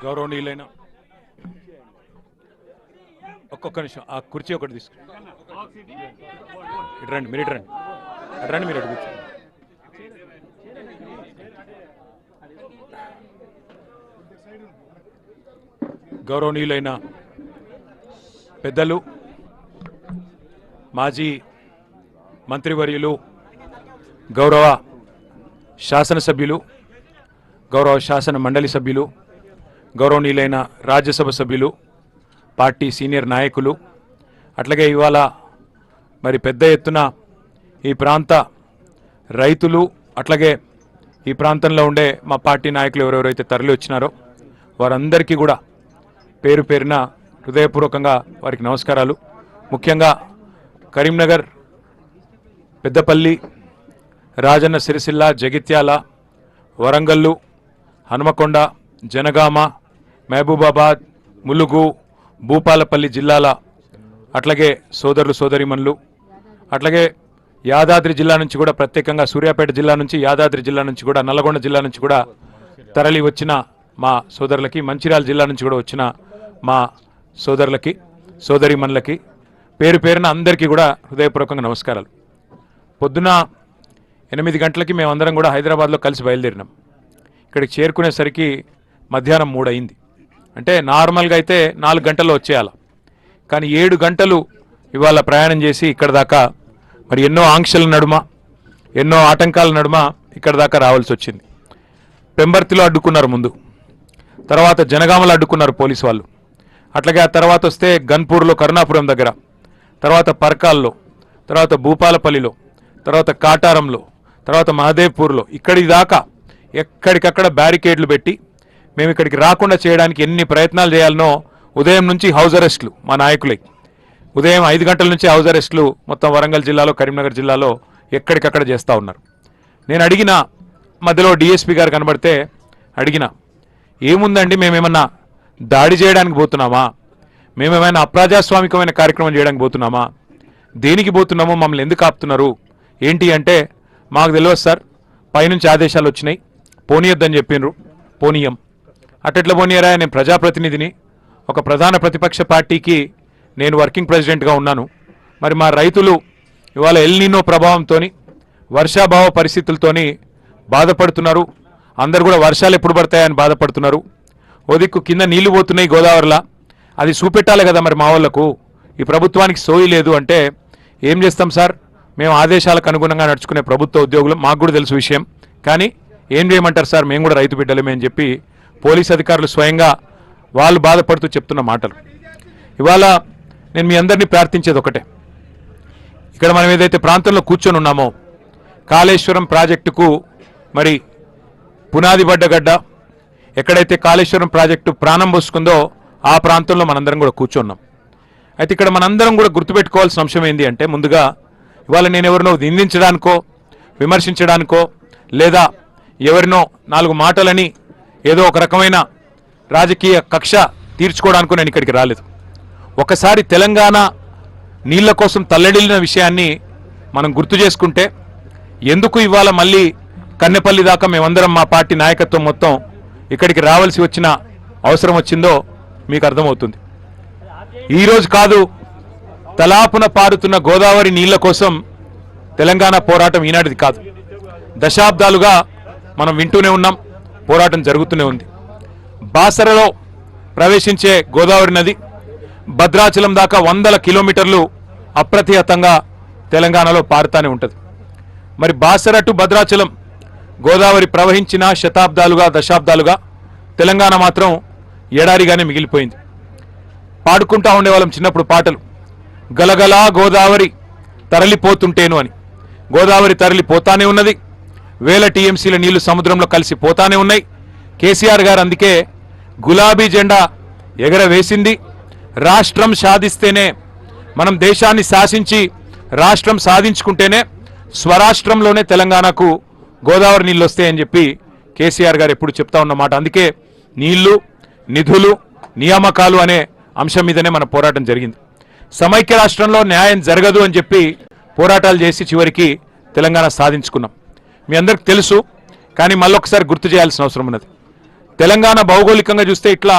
గౌరవనీయులైన ఒక్కొక్క నిమిషం ఆ కుర్చీ ఒకటి తీసుకుని ఇటు రండి, మీరు ఇటు రండి, అటు రండి, మీరు అటు కూర్చోండి. గౌరవనీయులైన పెద్దలు, మాజీ మంత్రివర్యులు, గౌరవ శాసనసభ్యులు, గౌరవ శాసన మండలి సభ్యులు, గౌరవనీయులైన రాజ్యసభ సభ్యులు, పార్టీ సీనియర్ నాయకులు, అట్లాగే ఇవాళ మరి పెద్ద ఎత్తున ఈ ప్రాంత రైతులు, అట్లాగే ఈ ప్రాంతంలో ఉండే మా పార్టీ నాయకులు ఎవరెవరైతే తరలి వచ్చినారో వారందరికీ కూడా పేరు పేరున హృదయపూర్వకంగా వారికి నమస్కారాలు. ముఖ్యంగా కరీంనగర్, పెద్దపల్లి, రాజన్న సిరిసిల్ల, జగిత్యాల, వరంగల్లు, హనుమకొండ, జనగామ, మహబూబాబాద్, ములుగు, భూపాలపల్లి జిల్లాల అట్లాగే సోదరులు సోదరిమణులు, అట్లాగే యాదాద్రి జిల్లా నుంచి కూడా ప్రత్యేకంగా సూర్యాపేట జిల్లా నుంచి, యాదాద్రి జిల్లా నుంచి కూడా, నల్లగొండ జిల్లా నుంచి కూడా తరలి వచ్చిన మా సోదరులకి, మంచిర్యాల జిల్లా నుంచి కూడా వచ్చిన మా సోదరులకి సోదరిమణులకి పేరు పేరున అందరికీ కూడా హృదయపూర్వకంగా నమస్కారాలు. పొద్దున 8 గంటలకి మేమందరం కూడా హైదరాబాద్లో కలిసి బయలుదేరినాం. ఇక్కడికి చేరుకునేసరికి మధ్యాహ్నం 3 అయింది. అంటే నార్మల్గా అయితే 4 గంటల్లో వచ్చేయాలి, కానీ 7 గంటలు ఇవాళ ప్రయాణం చేసి ఇక్కడ దాకా మరి ఎన్నో ఆంక్షల నడుమ, ఎన్నో ఆటంకాల నడుమ ఇక్కడ దాకా రావాల్సి వచ్చింది. పెంబర్తిలో అడ్డుకున్నారు ముందు, తర్వాత జనగామలో అడ్డుకున్నారు పోలీసు వాళ్ళు, అట్లాగే ఆ తర్వాత వస్తే గన్పూర్లో కరుణాపురం దగ్గర, తర్వాత పర్కాల్లో, తర్వాత భూపాలపల్లిలో, తర్వాత కాటారంలో, తర్వాత మహదేవ్పూర్లో, ఇక్కడి దాకా ఎక్కడికక్కడ బ్యారికేడ్లు పెట్టి మేము ఇక్కడికి రాకుండా చేయడానికి ఎన్ని ప్రయత్నాలు చేయాలనో ఉదయం నుంచి హౌస్ అరెస్టులు మా నాయకులై, ఉదయం 5 గంటల నుంచి హౌస్ అరెస్టులు మొత్తం వరంగల్ జిల్లాలో, కరీంనగర్ జిల్లాలో ఎక్కడికక్కడ చేస్తూ ఉన్నారు. నేను అడిగిన మధ్యలో డిఎస్పీ గారు కనబడితే అడిగిన, ఏముందండి మేమేమన్నా దాడి చేయడానికి పోతున్నామా, మేమేమైనా అప్రజాస్వామికమైన కార్యక్రమం చేయడానికి పోతున్నామా, దేనికి పోతున్నామో, మమ్మల్ని ఎందుకు ఆపుతున్నారు ఏంటి అంటే, మాకు తెలియదు సార్, పైనుంచి ఆదేశాలు వచ్చినాయి, పోనీయొద్దని చెప్పిండ్రు, పోనీయం. అట్టెట్లా పోనీయరా, నేను ప్రజాప్రతినిధిని, ఒక ప్రధాన ప్రతిపక్ష పార్టీకి నేను వర్కింగ్ ప్రెసిడెంట్గా ఉన్నాను. మరి మా రైతులు ఇవాళ ఎల్నినో ప్రభావంతో, వర్షాభావ పరిస్థితులతోని బాధపడుతున్నారు. అందరు కూడా వర్షాలు ఎప్పుడు పడతాయని బాధపడుతున్నారు. ఓ దిక్కు కింద నీళ్లు పోతున్నాయి గోదావరిలో, అది చూపెట్టాలి కదా మరి మా వాళ్ళకు. ఈ ప్రభుత్వానికి సోయి లేదు అంటే ఏం చేస్తాం సార్, మేము ఆదేశాలకు అనుగుణంగా నడుచుకునే ప్రభుత్వ ఉద్యోగులు, మాకు కూడా తెలుసు విషయం, కానీ ఏం చేయమంటారు సార్, మేము కూడా రైతు బిడ్డలమే అని చెప్పి పోలీస్ అధికారులు స్వయంగా వాళ్ళు బాధపడుతూ చెప్తున్న మాటలు. ఇవాళ నేను మీ అందరినీ ప్రార్థించేది ఒకటే, ఇక్కడ మనం ఏదైతే ప్రాంతంలో కూర్చొని ఉన్నామో, కాళేశ్వరం ప్రాజెక్టుకు మరి పునాది పడ్డ గడ్డ, ఎక్కడైతే కాళేశ్వరం ప్రాజెక్టు ప్రాణం పోసుకుందో ఆ ప్రాంతంలో మనందరం కూడా కూర్చున్నాం. అయితే ఇక్కడ మనందరం కూడా గుర్తుపెట్టుకోవాల్సిన అంశం ఏంటి అంటే, ముందుగా ఇవాళ నేను ఎవరినో నిందించడానికో, విమర్శించడానికో, లేదా ఎవరినో 4 మాటలని ఏదో ఒక రకమైన రాజకీయ కక్ష తీర్చుకోవడానికో నేను ఇక్కడికి రాలేదు. ఒకసారి తెలంగాణ నీళ్ల కోసం తల్లడిల్లిన విషయాన్ని మనం గుర్తు చేసుకుంటే, ఎందుకు ఇవాళ మళ్ళీ కన్నెపల్లి దాకా మేమందరం మా పార్టీ నాయకత్వం మొత్తం ఇక్కడికి రావాల్సి వచ్చిన అవసరం వచ్చిందో మీకు అర్థమవుతుంది. ఈరోజు కాదు, తలాపున పారుతున్న గోదావరి నీళ్ల కోసం తెలంగాణ పోరాటం ఈనాటిది కాదు, దశాబ్దాలుగా మనం వింటూనే ఉన్నాం, పోరాటం జరుగుతూనే ఉంది. బాసరలో ప్రవేశించే గోదావరి నది భద్రాచలం దాకా 100 కిలోమీటర్లు అప్రతిహతంగా తెలంగాణలో పారుతూనే ఉంటుంది. మరి బాసర టు భద్రాచలం గోదావరి ప్రవహించిన శతాబ్దాలుగా, దశాబ్దాలుగా తెలంగాణ మాత్రం ఎడారిగానే మిగిలిపోయింది. పాడుకుంటా ఉండేవాళ్ళం చిన్నప్పుడు పాటలు, గలగలా గోదావరి తరలిపోతుంటేను అని. గోదావరి తరలిపోతానే ఉన్నది, వేల టీఎంసీల నీళ్లు సముద్రంలో కలిసి పోతానే ఉన్నాయి. కేసీఆర్ గారు అందుకే గులాబీ జెండా ఎగరవేసింది. రాష్ట్రం సాధిస్తేనే, మనం దేశాన్ని శాసించి రాష్ట్రం సాధించుకుంటేనే స్వరాష్ట్రంలోనే తెలంగాణకు గోదావరి నీళ్ళు వస్తాయని చెప్పి కేసీఆర్ గారు ఎప్పుడు చెప్తా ఉన్నమాట. అందుకే నీళ్లు, నిధులు, నియామకాలు అనే అంశం మీదనే మన పోరాటం జరిగింది. సమైక్య రాష్ట్రంలో న్యాయం జరగదు అని చెప్పి పోరాటాలు చేసి చివరికి తెలంగాణ సాధించుకున్నాం. మీ అందరికి తెలుసు, కానీ మళ్ళొకసారి గుర్తు చేయాల్సిన అవసరం ఉన్నది. తెలంగాణ భౌగోళికంగా చూస్తే ఇట్లా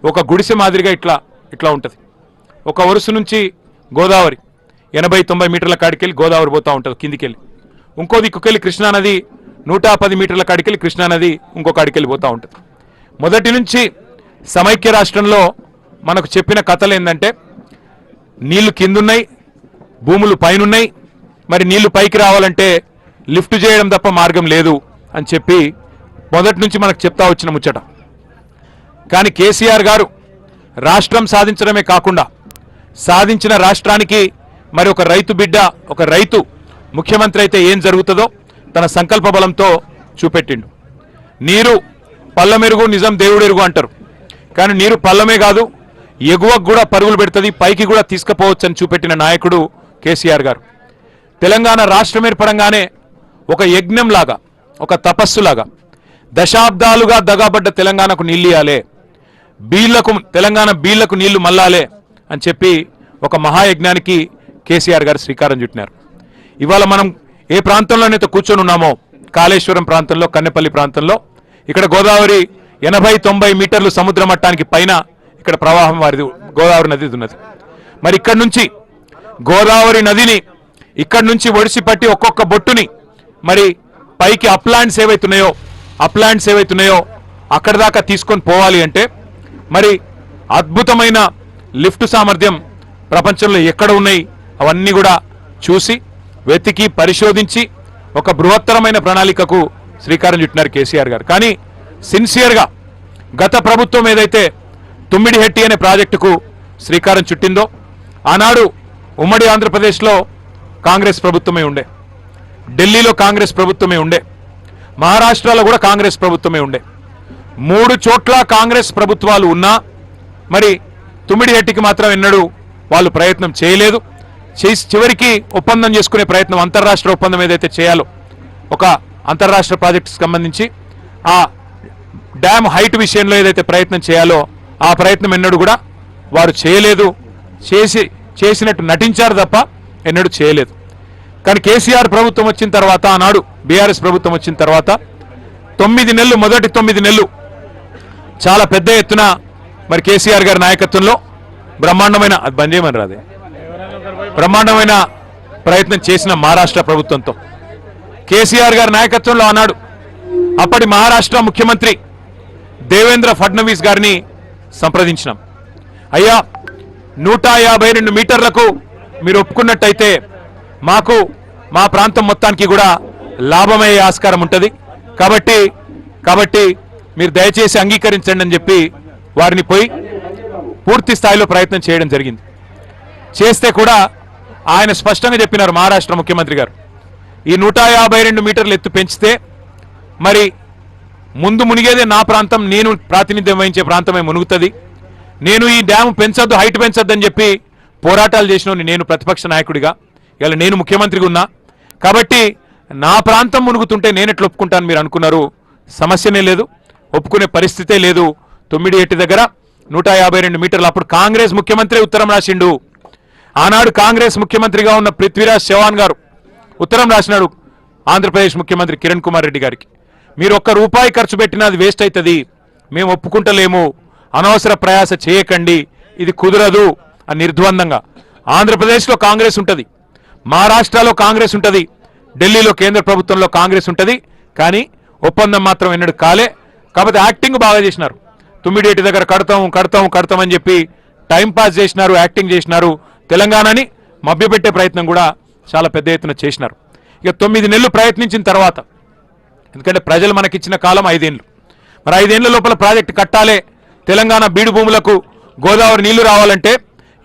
ఒక గుడిసె మాదిరిగా ఇట్లా ఉంటుంది. ఒక వరుస నుంచి గోదావరి 80-90 మీటర్ల కాడికెళ్ళి గోదావరి పోతూ ఉంటుంది కిందికెళ్ళి. ఇంకో దిక్కుకెళ్ళి కృష్ణానది 110 మీటర్ల కాడికెళ్ళి కృష్ణానది ఇంకో కాడికెళ్ళి పోతూ ఉంటుంది. మొదటి నుంచి సమైక్య రాష్ట్రంలో మనకు చెప్పిన కథలు ఏంటంటే నీళ్లు కిందున్నాయి, భూములు పైనున్నాయి, మరి నీళ్లు పైకి రావాలంటే లిఫ్ట్ చేయడం తప్ప మార్గం లేదు అని చెప్పి మొదటి నుంచి మనకు చెప్తా వచ్చిన ముచ్చట. కానీ కేసీఆర్ గారు రాష్ట్రం సాధించడమే కాకుండా సాధించిన రాష్ట్రానికి మరి ఒక రైతు బిడ్డ, ఒక రైతు ముఖ్యమంత్రి అయితే ఏం జరుగుతుందో తన సంకల్ప బలంతో చూపెట్టిండు. నీరు పల్లమెరుగు నిజం దేవుడెరుగు అంటారు. కానీ నీరు పల్లమే కాదు, ఎగువకు కూడా పరుగులు పెడుతుంది, పైకి కూడా తీసుకుపోవచ్చని చూపెట్టిన నాయకుడు కేసీఆర్ గారు. తెలంగాణ రాష్ట్రం ఏర్పడంగానే ఒక యజ్ఞంలాగా, ఒక తపస్సులాగా దశాబ్దాలుగా దగాబడ్డ తెలంగాణకు నీళ్ళు ఇయ్యాలే, తెలంగాణ బీళ్లకు నీళ్లు మల్లాలే అని చెప్పి ఒక మహాయజ్ఞానికి కేసీఆర్ గారు శ్రీకారం చుట్టినారు. ఇవాళ మనం ఏ ప్రాంతంలోనైతే కూర్చొని ఉన్నామో, కాళేశ్వరం ప్రాంతంలో, కన్నెపల్లి ప్రాంతంలో, ఇక్కడ గోదావరి 80-90 మీటర్లు సముద్ర మట్టానికి పైన ఇక్కడ ప్రవాహం వారిది గోదావరి నది ఉన్నది. మరి ఇక్కడి నుంచి గోదావరి నదిని ఇక్కడి నుంచి ఒడిసిపట్టి ఒక్కొక్క బొట్టుని మరి పైకి అప్లాండ్స్ ఏవైతున్నాయో అక్కడ దాకా తీసుకొని పోవాలి అంటే మరి అద్భుతమైన లిఫ్ట్ సామర్థ్యం ప్రపంచంలో ఎక్కడ ఉన్నాయి అవన్నీ కూడా చూసి వెతికి పరిశోధించి ఒక బృహత్తరమైన ప్రణాళికకు శ్రీకారం చుట్టినారు కేసీఆర్ గారు. కానీ సిన్సియర్గా గత ప్రభుత్వం ఏదైతే తుమ్మిడిహెట్టి అనే ప్రాజెక్టుకు శ్రీకారం చుట్టిందో, ఆనాడు ఉమ్మడి ఆంధ్రప్రదేశ్లో కాంగ్రెస్ ప్రభుత్వమే ఉండే, ఢిల్లీలో కాంగ్రెస్ ప్రభుత్వమే ఉండే, మహారాష్ట్రలో కూడా కాంగ్రెస్ ప్రభుత్వమే ఉండే. 3 చోట్ల కాంగ్రెస్ ప్రభుత్వాలు ఉన్నా మరి తుమ్మిడిహెట్టికి మాత్రం ఎన్నడూ వాళ్ళు ప్రయత్నం చేయలేదు. చివరికి ఒప్పందం చేసుకునే ప్రయత్నం, అంతర్రాష్ట్ర ఒప్పందం ఏదైతే చేయాలో ఒక అంతర్రాష్ట్ర ప్రాజెక్టుకు సంబంధించి ఆ డ్యామ్ హైట్ విషయంలో ఏదైతే ప్రయత్నం చేయాలో ఆ ప్రయత్నం ఎన్నడూ కూడా వారు చేయలేదు. చేసినట్టు నటించారు తప్ప ఎన్నడూ చేయలేదు. కానీ కేసీఆర్ ప్రభుత్వం వచ్చిన తర్వాత, ఆనాడు బీఆర్ఎస్ ప్రభుత్వం వచ్చిన తర్వాత 9 నెలలు, మొదటి 9 నెలలు చాలా పెద్ద ఎత్తున మరి కేసీఆర్ గారి నాయకత్వంలో బ్రహ్మాండమైన ప్రయత్నం చేసిన మహారాష్ట్ర ప్రభుత్వంతో, కేసీఆర్ గారి నాయకత్వంలో ఆనాడు అప్పటి మహారాష్ట్ర ముఖ్యమంత్రి దేవేంద్ర ఫడ్నవీస్ గారిని సంప్రదించినాం. అయ్యా, 152 మీటర్లకు మీరు ఒప్పుకున్నట్టయితే మాకు మా ప్రాంతం మొత్తానికి కూడా లాభమయ్యే ఆస్కారం ఉంటుంది, కాబట్టి మీరు దయచేసి అంగీకరించండి అని చెప్పి వారిని పోయి పూర్తి స్థాయిలో ప్రయత్నం చేయడం జరిగింది. చేస్తే కూడా ఆయన స్పష్టంగా చెప్పినారు మహారాష్ట్ర ముఖ్యమంత్రి గారు, ఈ 152 మీటర్లు ఎత్తు పెంచితే మరి ముందు మునిగేదే నా ప్రాంతం, నేను ప్రాతినిధ్యం వహించే ప్రాంతమే మునుగుతుంది. నేను ఈ డ్యామ్ పెంచొద్దు, హైట్ పెంచొద్దు అని చెప్పి పోరాటాలు చేసిన నేను ప్రతిపక్ష నాయకుడిగా, ఇలా నేను ముఖ్యమంత్రిగా ఉన్నా కాబట్టి నా ప్రాంతం మునుగుతుంటే నేను ఎట్లా ఒప్పుకుంటాను మీరు అనుకున్నారు. సమస్యనే లేదు, ఒప్పుకునే పరిస్థితే లేదు. తుమ్మిడిహెట్టి దగ్గర 152 మీటర్లు. అప్పుడు కాంగ్రెస్ ముఖ్యమంత్రి ఉత్తరం రాసిండు. ఆనాడు కాంగ్రెస్ ముఖ్యమంత్రిగా ఉన్న పృథ్వీరాజ్ చౌహాన్ గారు ఉత్తరం రాసినాడు ఆంధ్రప్రదేశ్ ముఖ్యమంత్రి కిరణ్ కుమార్ రెడ్డి గారికి, మీరు ₹1 ఖర్చు పెట్టినా అది వేస్ట్ అవుతుంది, మేము ఒప్పుకుంటలేము, అనవసర ప్రయాస చేయకండి, ఇది కుదరదు అని నిర్ద్వందంగా. ఆంధ్రప్రదేశ్లో కాంగ్రెస్ ఉంటుంది, మహారాష్ట్రలో కాంగ్రెస్ ఉంటుంది, ఢిల్లీలో కేంద్ర ప్రభుత్వంలో కాంగ్రెస్ ఉంటుంది, కానీ ఒప్పందం మాత్రం ఎన్నడూ కాలే. కాబట్టి యాక్టింగ్ బాగా చేసినారు. తుమ్మిడిహెట్టి దగ్గర కడతాం అని చెప్పి టైం పాస్ చేసినారు, యాక్టింగ్ చేసినారు. తెలంగాణని మభ్యపెట్టే ప్రయత్నం కూడా చాలా పెద్ద ఎత్తున చేసినారు. ఇక 9 నెలలు ప్రయత్నించిన తర్వాత, ఎందుకంటే ప్రజలు మనకిచ్చిన కాలం 5 ఏళ్ళు, మరి 5 ఏళ్ల లోపల ప్రాజెక్టు కట్టాలే, తెలంగాణ బీడు భూములకు గోదావరి నీళ్లు రావాలంటే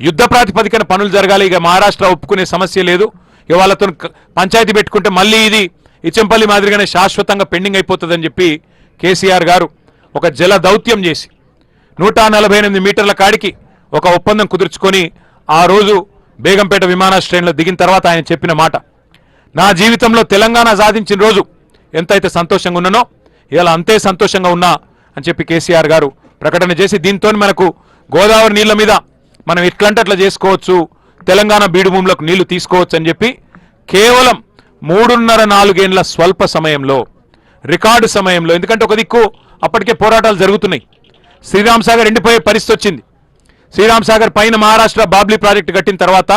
యుద్ధ ప్రాతిపదికన పనులు జరగాలి. ఇక మహారాష్ట్ర ఒప్పుకునే సమస్య లేదు. ఇక వాళ్ళతో పంచాయతీ పెట్టుకుంటే మళ్ళీ ఇది ఇచ్చంపల్లి మాదిరిగానే శాశ్వతంగా పెండింగ్ అయిపోతుందని చెప్పి కేసీఆర్ గారు ఒక జల దౌత్యం చేసి 148 మీటర్ల కాడికి ఒక ఒప్పందం కుదుర్చుకొని ఆ రోజు బేగంపేట విమానాశ్రయంలో దిగిన తర్వాత ఆయన చెప్పిన మాట, నా జీవితంలో తెలంగాణ సాధించిన రోజు ఎంతైతే సంతోషంగా ఉన్నానో ఇలా అంతే సంతోషంగా ఉన్నా అని చెప్పి కేసీఆర్ గారు ప్రకటన చేసి, దీంతో మనకు గోదావరి నీళ్ల మీద మనం ఎట్లంటే అట్లా చేసుకోవచ్చు, తెలంగాణ బీడు భూములకు నీళ్లు తీసుకోవచ్చు అని చెప్పి కేవలం 3.5-4 ఏళ్ల స్వల్ప సమయంలో, రికార్డు సమయంలో, ఎందుకంటే ఒక దిక్కు అప్పటికే పోరాటాలు జరుగుతున్నాయి. శ్రీరామ్ సాగర్ ఎండిపోయే పరిస్థితి వచ్చింది. శ్రీరామ్ సాగర్ పైన మహారాష్ట్ర బాబ్లీ ప్రాజెక్టు కట్టిన తర్వాత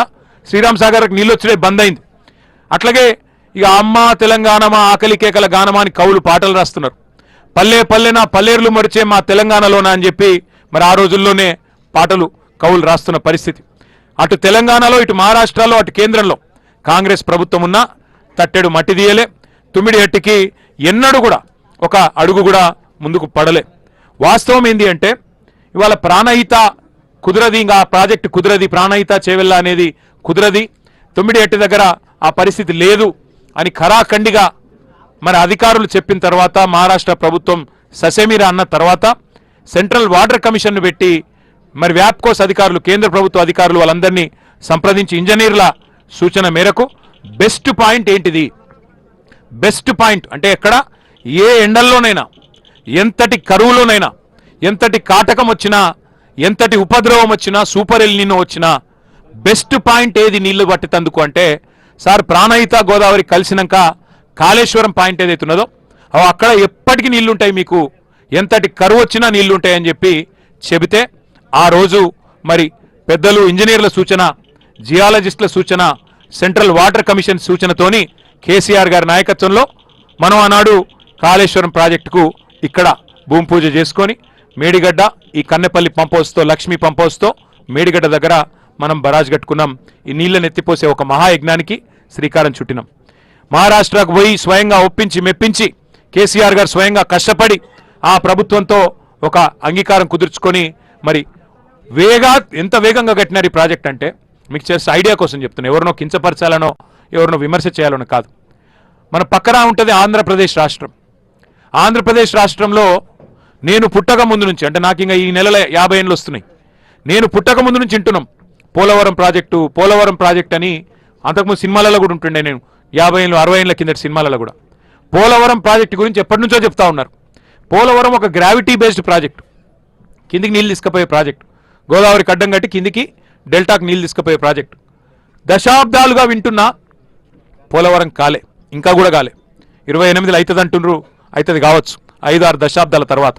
శ్రీరామ్ సాగర్కి నీళ్ళు వచ్చే బంద్ అయింది. అట్లాగే ఇక అమ్మ తెలంగాణమా ఆకలి కేకల గానమా అని కవులు పాటలు రాస్తున్నారు. పల్లె పల్లెన పల్లేర్లు మరిచే మా తెలంగాణలోనా అని చెప్పి మరి ఆ రోజుల్లోనే పాటలు కవులు రాస్తున్న పరిస్థితి. అటు తెలంగాణలో ఇటు మహారాష్ట్రలో అటు కేంద్రంలో కాంగ్రెస్ ప్రభుత్వం ఉన్నా తట్టెడు మట్టి తీయలే. తుమ్మిడిహట్టికి ఎన్నడూ కూడా ఒక అడుగు కూడా ముందుకు పడలే. వాస్తవం ఏంటి అంటే ఇవాళ ప్రాణహిత కుదరది, ఇంకా ఆ ప్రాజెక్టు కుదరది, ప్రాణహిత చేవెళ్ళ అనేది కుదరది, తుమ్మిడిహట్టి దగ్గర ఆ పరిస్థితి లేదు అని ఖరాఖండిగా మరి అధికారులు చెప్పిన తర్వాత మహారాష్ట్ర ప్రభుత్వం ససేమిరా అన్న తర్వాత సెంట్రల్ వాటర్ కమిషన్ను పెట్టి మరి వ్యాప్కోస్ అధికారులు కేంద్ర ప్రభుత్వ అధికారులు వాళ్ళందరినీ సంప్రదించి ఇంజనీర్ల సూచన మేరకు బెస్ట్ పాయింట్ ఏంటిది, బెస్ట్ పాయింట్ అంటే ఎక్కడ ఏ ఎండల్లోనైనా ఎంతటి కరువులోనైనా ఎంతటి కాటకం వచ్చినా ఎంతటి ఉపద్రవం వచ్చినా సూపర్ ఎల్ నినో వచ్చినా బెస్ట్ పాయింట్ ఏది నీళ్లు పట్టేందుకు అంటే సార్ ప్రాణహిత గోదావరి కలిసినాక కాళేశ్వరం పాయింట్ ఏదైతే ఉన్నదో అక్కడ ఎప్పటికీ నీళ్లుంటాయి, మీకు ఎంతటి కరువు వచ్చినా నీళ్లుంటాయని చెప్పి చెబితే ఆ రోజు మరి పెద్దలు ఇంజనీర్ల సూచన, జియాలజిస్టుల సూచన, సెంట్రల్ వాటర్ కమిషన్ సూచనతోని కేసీఆర్ గారి నాయకత్వంలో మనం ఆనాడు కాళేశ్వరం ప్రాజెక్టుకు ఇక్కడ భూమి పూజ చేసుకొని మేడిగడ్డ ఈ కన్నెపల్లి పంప్ హౌస్తో లక్ష్మీ పంప్ హౌస్తో మేడిగడ్డ దగ్గర మనం బరాజ్ కట్టుకున్నాం. ఈ నీళ్ళని ఎత్తిపోసే ఒక మహాయజ్ఞానికి శ్రీకారం చుట్టినాం. మహారాష్ట్రకు పోయి స్వయంగా ఒప్పించి మెప్పించి కేసీఆర్ గారు స్వయంగా కష్టపడి ఆ ప్రభుత్వంతో ఒక అంగీకారం కుదుర్చుకొని మరి ఎంత వేగంగా కట్టినారు ఈ ప్రాజెక్ట్ అంటే మీకు చేసే ఐడియా కోసం చెప్తున్నా. ఎవరినో కించపరచాలనో ఎవరినో విమర్శ చేయాలనో కాదు. మన పక్కన ఉంటుంది ఆంధ్రప్రదేశ్ రాష్ట్రం. ఆంధ్రప్రదేశ్ రాష్ట్రంలో నేను పుట్టక ముందు నుంచి అంటే నాకు ఇంకా ఈ నెలలో 50 ఏళ్ళు వస్తున్నాయి. నేను పుట్టక ముందు నుంచి వింటున్నాం పోలవరం ప్రాజెక్ట్ అని. అంతకుముందు సినిమాలలో కూడా ఉంటుండే, నేను 50 ఏళ్ళు 60 ఏళ్ళ కిందటి సినిమాలలో కూడా పోలవరం ప్రాజెక్టు గురించి ఎప్పటి నుంచో చెప్తా ఉన్నారు. పోలవరం ఒక గ్రావిటీ బేస్డ్ ప్రాజెక్టు, కిందికి నీళ్ళు తీసుకుపోయే ప్రాజెక్టు, గోదావరికి అడ్డం కట్టి కిందికి డెల్టాకు నీళ్ళు తీసుకుపోయే ప్రాజెక్టు. దశాబ్దాలుగా వింటున్నా పోలవరం కాలే, ఇంకా కూడా కాలే. 28లో అవుతుంది అంటున్నారు, అవుతుంది కావచ్చు 5-6 దశాబ్దాల తర్వాత.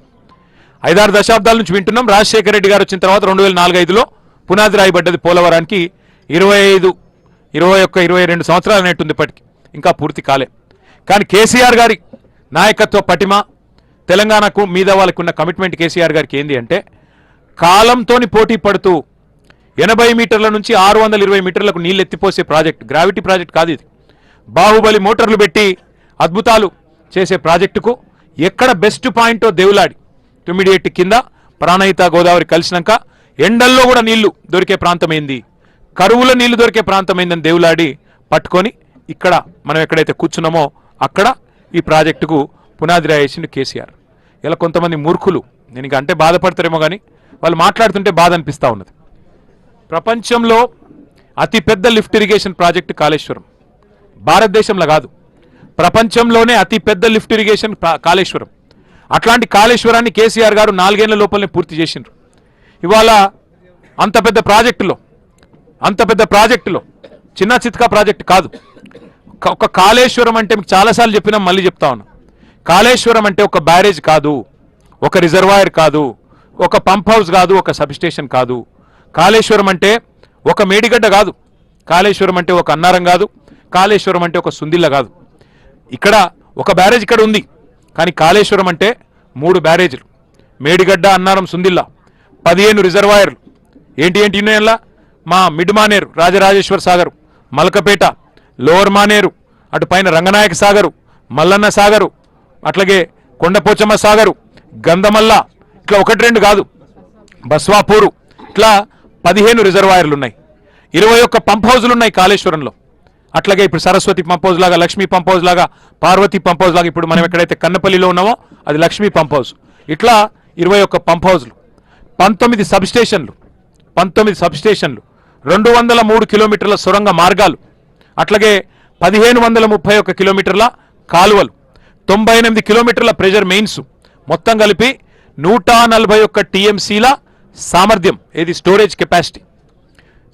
5-6 దశాబ్దాల నుంచి వింటున్నాం. రాజశేఖర రెడ్డి గారు వచ్చిన తర్వాత 2004-05లో పునాది రాయబడ్డది పోలవరానికి. 25, 21, 22 సంవత్సరాలు అనేట్టుంది ఇప్పటికి, ఇంకా పూర్తి కాలే. కానీ కేసీఆర్ గారి నాయకత్వ పటిమ, తెలంగాణకు మీద వాళ్ళకు ఉన్న కమిట్మెంట్ కేసీఆర్ గారికి ఏంది అంటే కాలంతోని పోటీ పడుతూ 80 మీటర్ల నుంచి 620 మీటర్లకు నీళ్ళు ఎత్తిపోసే ప్రాజెక్ట్, గ్రావిటీ ప్రాజెక్ట్ కాదు ఇది. బాహుబలి మోటార్లు పెట్టి అద్భుతాలు చేసే ప్రాజెక్టుకు ఎక్కడ బెస్ట్ పాయింటో దేవులాడి తుమ్మిడిహట్టి కింద ప్రాణహిత గోదావరి కలిసినాక ఎండల్లో కూడా నీళ్లు దొరికే ప్రాంతమైంది, కరువుల నీళ్లు దొరికే ప్రాంతమైందని దేవులాడి పట్టుకొని ఇక్కడ మనం ఎక్కడైతే కూర్చున్నామో అక్కడ ఈ ప్రాజెక్టుకు పునాది రాయేసింది కేసీఆర్. ఇలా కొంతమంది మూర్ఖులు, నేను ఇంకా అంటే బాధపడతారేమో కానీ వాళ్ళు మాట్లాడుతుంటే బాధ అనిపిస్తూ ఉన్నది. ప్రపంచంలో అతిపెద్ద లిఫ్ట్ ఇరిగేషన్ ప్రాజెక్టు కాళేశ్వరం, భారతదేశంలో కాదు ప్రపంచంలోనే అతిపెద్ద లిఫ్ట్ ఇరిగేషన్ కాళేశ్వరం. అట్లాంటి కాళేశ్వరాన్ని కేసీఆర్ గారు 4 ఏళ్ల లోపలనే పూర్తి చేసిండ్రు. ఇవాళ అంత పెద్ద ప్రాజెక్టులో చిన్న చిత్కా ప్రాజెక్టు కాదు. ఒక కాళేశ్వరం అంటే మీకు చాలాసార్లు చెప్పినా మళ్ళీ చెప్తా ఉన్నా, కాళేశ్వరం అంటే ఒక బ్యారేజ్ కాదు, ఒక రిజర్వాయర్ కాదు, ఒక పంప్ హౌస్ కాదు, ఒక సబ్స్టేషన్ కాదు. కాళేశ్వరం అంటే ఒక మేడిగడ్డ కాదు, కాళేశ్వరం అంటే ఒక అన్నారం కాదు, కాళేశ్వరం అంటే ఒక సుందిల్ల కాదు. ఇక్కడ ఒక బ్యారేజ్ ఇక్కడ ఉంది, కానీ కాళేశ్వరం అంటే 3 బ్యారేజీలు, మేడిగడ్డ, అన్నారం, సుందిల్ల, 15 రిజర్వాయర్లు. ఏంటి ఉన్నాయల్లా మా మిడ్ మానేరు, రాజరాజేశ్వర సాగరు, మలకపేట, లోవర్ మానేరు, అటు పైన రంగనాయక సాగరు, మల్లన్న సాగరు, అట్లాగే కొండపోచమ్మ సాగరు, గంధమల్ల, ఇట్లా 1-2 కాదు, బస్వాపూరు, ఇట్లా 15 రిజర్వాయర్లు ఉన్నాయి. 21 పంప్ హౌజులు ఉన్నాయి కాళేశ్వరంలో. అట్లాగే ఇప్పుడు సరస్వతి పంప్ హౌస్ లాగా, లక్ష్మీ పంప్ హౌస్ లాగా, పార్వతి పంప్ హౌస్ లాగా, ఇప్పుడు మనం ఎక్కడైతే కన్నపల్లిలో ఉన్నామో అది లక్ష్మీ పంప్ హౌస్. ఇట్లా 21 పంప్ హౌజులు, 19 సబ్స్టేషన్లు, 203 కిలోమీటర్ల సొరంగ మార్గాలు, అట్లాగే 1531 కిలోమీటర్ల కాలువలు, 98 కిలోమీటర్ల ప్రెజర్ మెయిన్స్, మొత్తం కలిపి 141 టీఎంసీల సామర్థ్యం, ఏది స్టోరేజ్ కెపాసిటీ.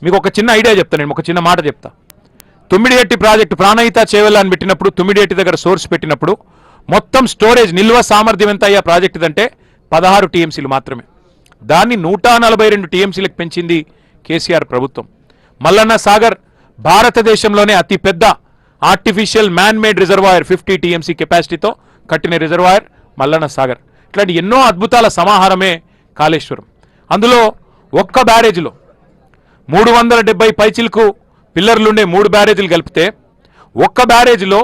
మీకు ఒక చిన్న ఐడియా చెప్తాను, నేను ఒక చిన్న మాట చెప్తా. తుమ్మిడిహట్టి ప్రాజెక్టు ప్రాణహిత చేవెళ్ళ అని పెట్టినప్పుడు, తుమ్మిడిహట్టి దగ్గర సోర్స్ పెట్టినప్పుడు మొత్తం స్టోరేజ్ నిల్వ సామర్థ్యం ఎంత అయ్యా ప్రాజెక్ట్ అంటే 16 టీఎంసీలు మాత్రమే. దాన్ని 142 టీఎంసీలకు పెంచింది కేసీఆర్ ప్రభుత్వం. మల్లన్న సాగర్ భారతదేశంలోనే అతి పెద్ద artificial man made reservoir 50 TMC కెపాసిటీతో కట్టిన రిజర్వాయర్ మల్లన్న సాగర్. ఇట్లాంటి ఎన్నో అద్భుతాల సమాహారమే కాళేశ్వరం. అందులో ఒక్క బ్యారేజ్లో 370 పైచిలకు పిల్లర్లుండే 3 బ్యారేజీలు కలిపితే ఒక్క బ్యారేజ్లో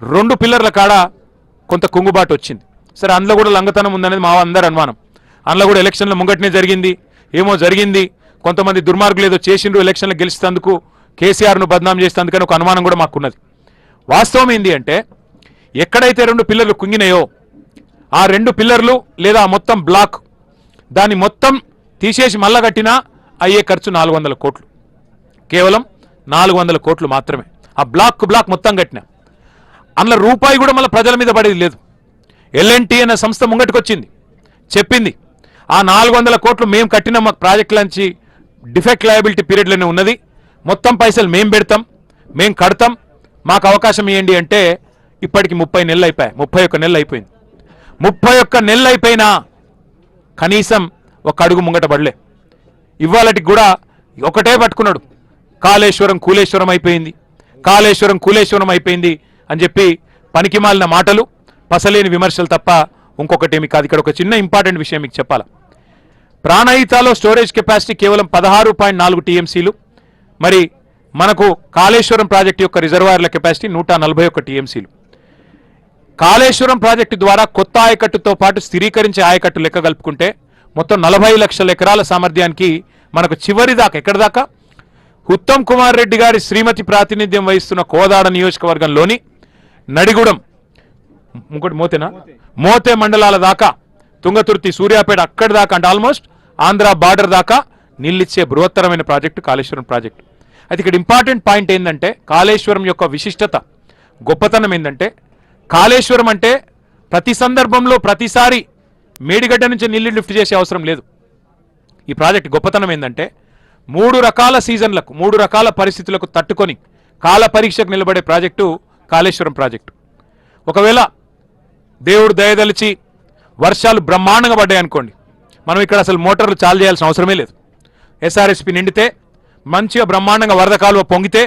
2 పిల్లర్ల కాడ కొంత కుంగుబాటు వచ్చింది. సరే, అందులో కూడా లంగతనం ఉందనేది మా అందరి అనుమానం. అందులో కూడా ఎలక్షన్ల ముంగటనే జరిగింది, ఏమో జరిగింది, కొంతమంది దుర్మార్గులు ఏదో చేసిండ్రు ఎలక్షన్లు గెలిచేందుకు, కేసీఆర్ను బద్నాం చేసేందుకని ఒక అనుమానం కూడా మాకున్నది. వాస్తవం ఏంది అంటే ఎక్కడైతే 2 పిల్లర్లు కుంగినాయో ఆ 2 పిల్లర్లు లేదా మొత్తం బ్లాక్ దాన్ని మొత్తం తీసేసి మళ్ళా కట్టినా అయ్యే ఖర్చు 400 కోట్లు, కేవలం 400 కోట్లు మాత్రమే. ఆ బ్లాక్ మొత్తం కట్టినా అందులో రూపాయి కూడా మళ్ళీ ప్రజల మీద పడేది లేదు. ఎల్ఎన్టీ అనే సంస్థ ముంగటికి వచ్చింది, చెప్పింది ఆ 400 కోట్లు మేము కట్టిన మా ప్రాజెక్టులంచి డిఫెక్ట్ లయబిలిటీ పీరియడ్లోనే ఉన్నది, మొత్తం పైసలు మేము పెడతాం, మేము కడతాం, మాకు అవకాశం ఇవ్వండి అంటే ఇప్పటికి 30 నెలలు అయిపోయాయి, 31 నెలలు అయిపోయింది. 31 నెలలు అయిపోయినా కనీసం ఒక అడుగు ముంగట పడలే. ఇవాళకి కూడా ఒకటే పట్టుకున్నాడు, కాళేశ్వరం కూలేశ్వరం అయిపోయింది, కాళేశ్వరం కూలేశ్వరం అయిపోయింది అని చెప్పి పనికిమాలిన మాటలు, పసలేని విమర్శలు తప్ప ఇంకొకటేమి కాదు. ఇక్కడ ఒక చిన్న ఇంపార్టెంట్ విషయం మీకు చెప్పాలా. ప్రాణహితలో స్టోరేజ్ కెపాసిటీ కేవలం 16.4 టీఎంసీలు. మరి మనకు కాళేశ్వరం ప్రాజెక్టు యొక్క రిజర్వాయర్ల కెపాసిటీ 141 టీఎంసీలు. కాళేశ్వరం ప్రాజెక్టు ద్వారా కొత్త ఆయకట్టుతో పాటు స్థిరీకరించే ఆయకట్టు లెక్క కలుపుకుంటే మొత్తం 40 లక్షల ఎకరాల సామర్థ్యానికి మనకు చివరి దాకా ఎక్కడి దాకా ఉత్తమ్ కుమార్ రెడ్డి గారి శ్రీమతి ప్రాతినిధ్యం వహిస్తున్న కోదాడ నియోజకవర్గంలోని నడిగూడెం ఇంకోటి మోతే మండలాల దాకా తుంగతుర్తి సూర్యాపేట అక్కడి దాకా అంటే ఆల్మోస్ట్ ఆంధ్ర బార్డర్ దాకా నీళ్ళిచ్చే బృహత్తరమైన ప్రాజెక్టు కాళేశ్వరం ప్రాజెక్టు. అయితే ఇక్కడ ఇంపార్టెంట్ పాయింట్ ఏంటంటే కాళేశ్వరం యొక్క విశిష్టత గొప్పతనం ఏంటంటే కాళేశ్వరం అంటే ప్రతి సందర్భంలో ప్రతిసారి మేడిగడ్డ నుంచి నీళ్లు లిఫ్ట్ చేసే అవసరం లేదు. ఈ ప్రాజెక్ట్ గొప్పతనం ఏంటంటే 3 రకాల సీజన్లకు 3 రకాల పరిస్థితులకు తట్టుకొని కాల పరీక్షకు నిలబడే ప్రాజెక్టు కాళేశ్వరం ప్రాజెక్టు. ఒకవేళ దేవుడు దయదలిచి వర్షాలు బ్రహ్మాండంగా పడ్డాయి అనుకోండి, మనం ఇక్కడ అసలు మోటార్లు చాలు చేయాల్సిన అవసరమే లేదు. ఎస్ఆర్ఎస్పి నిండితే మంచిగా బ్రహ్మాండంగా వరద కాలువ పొంగితే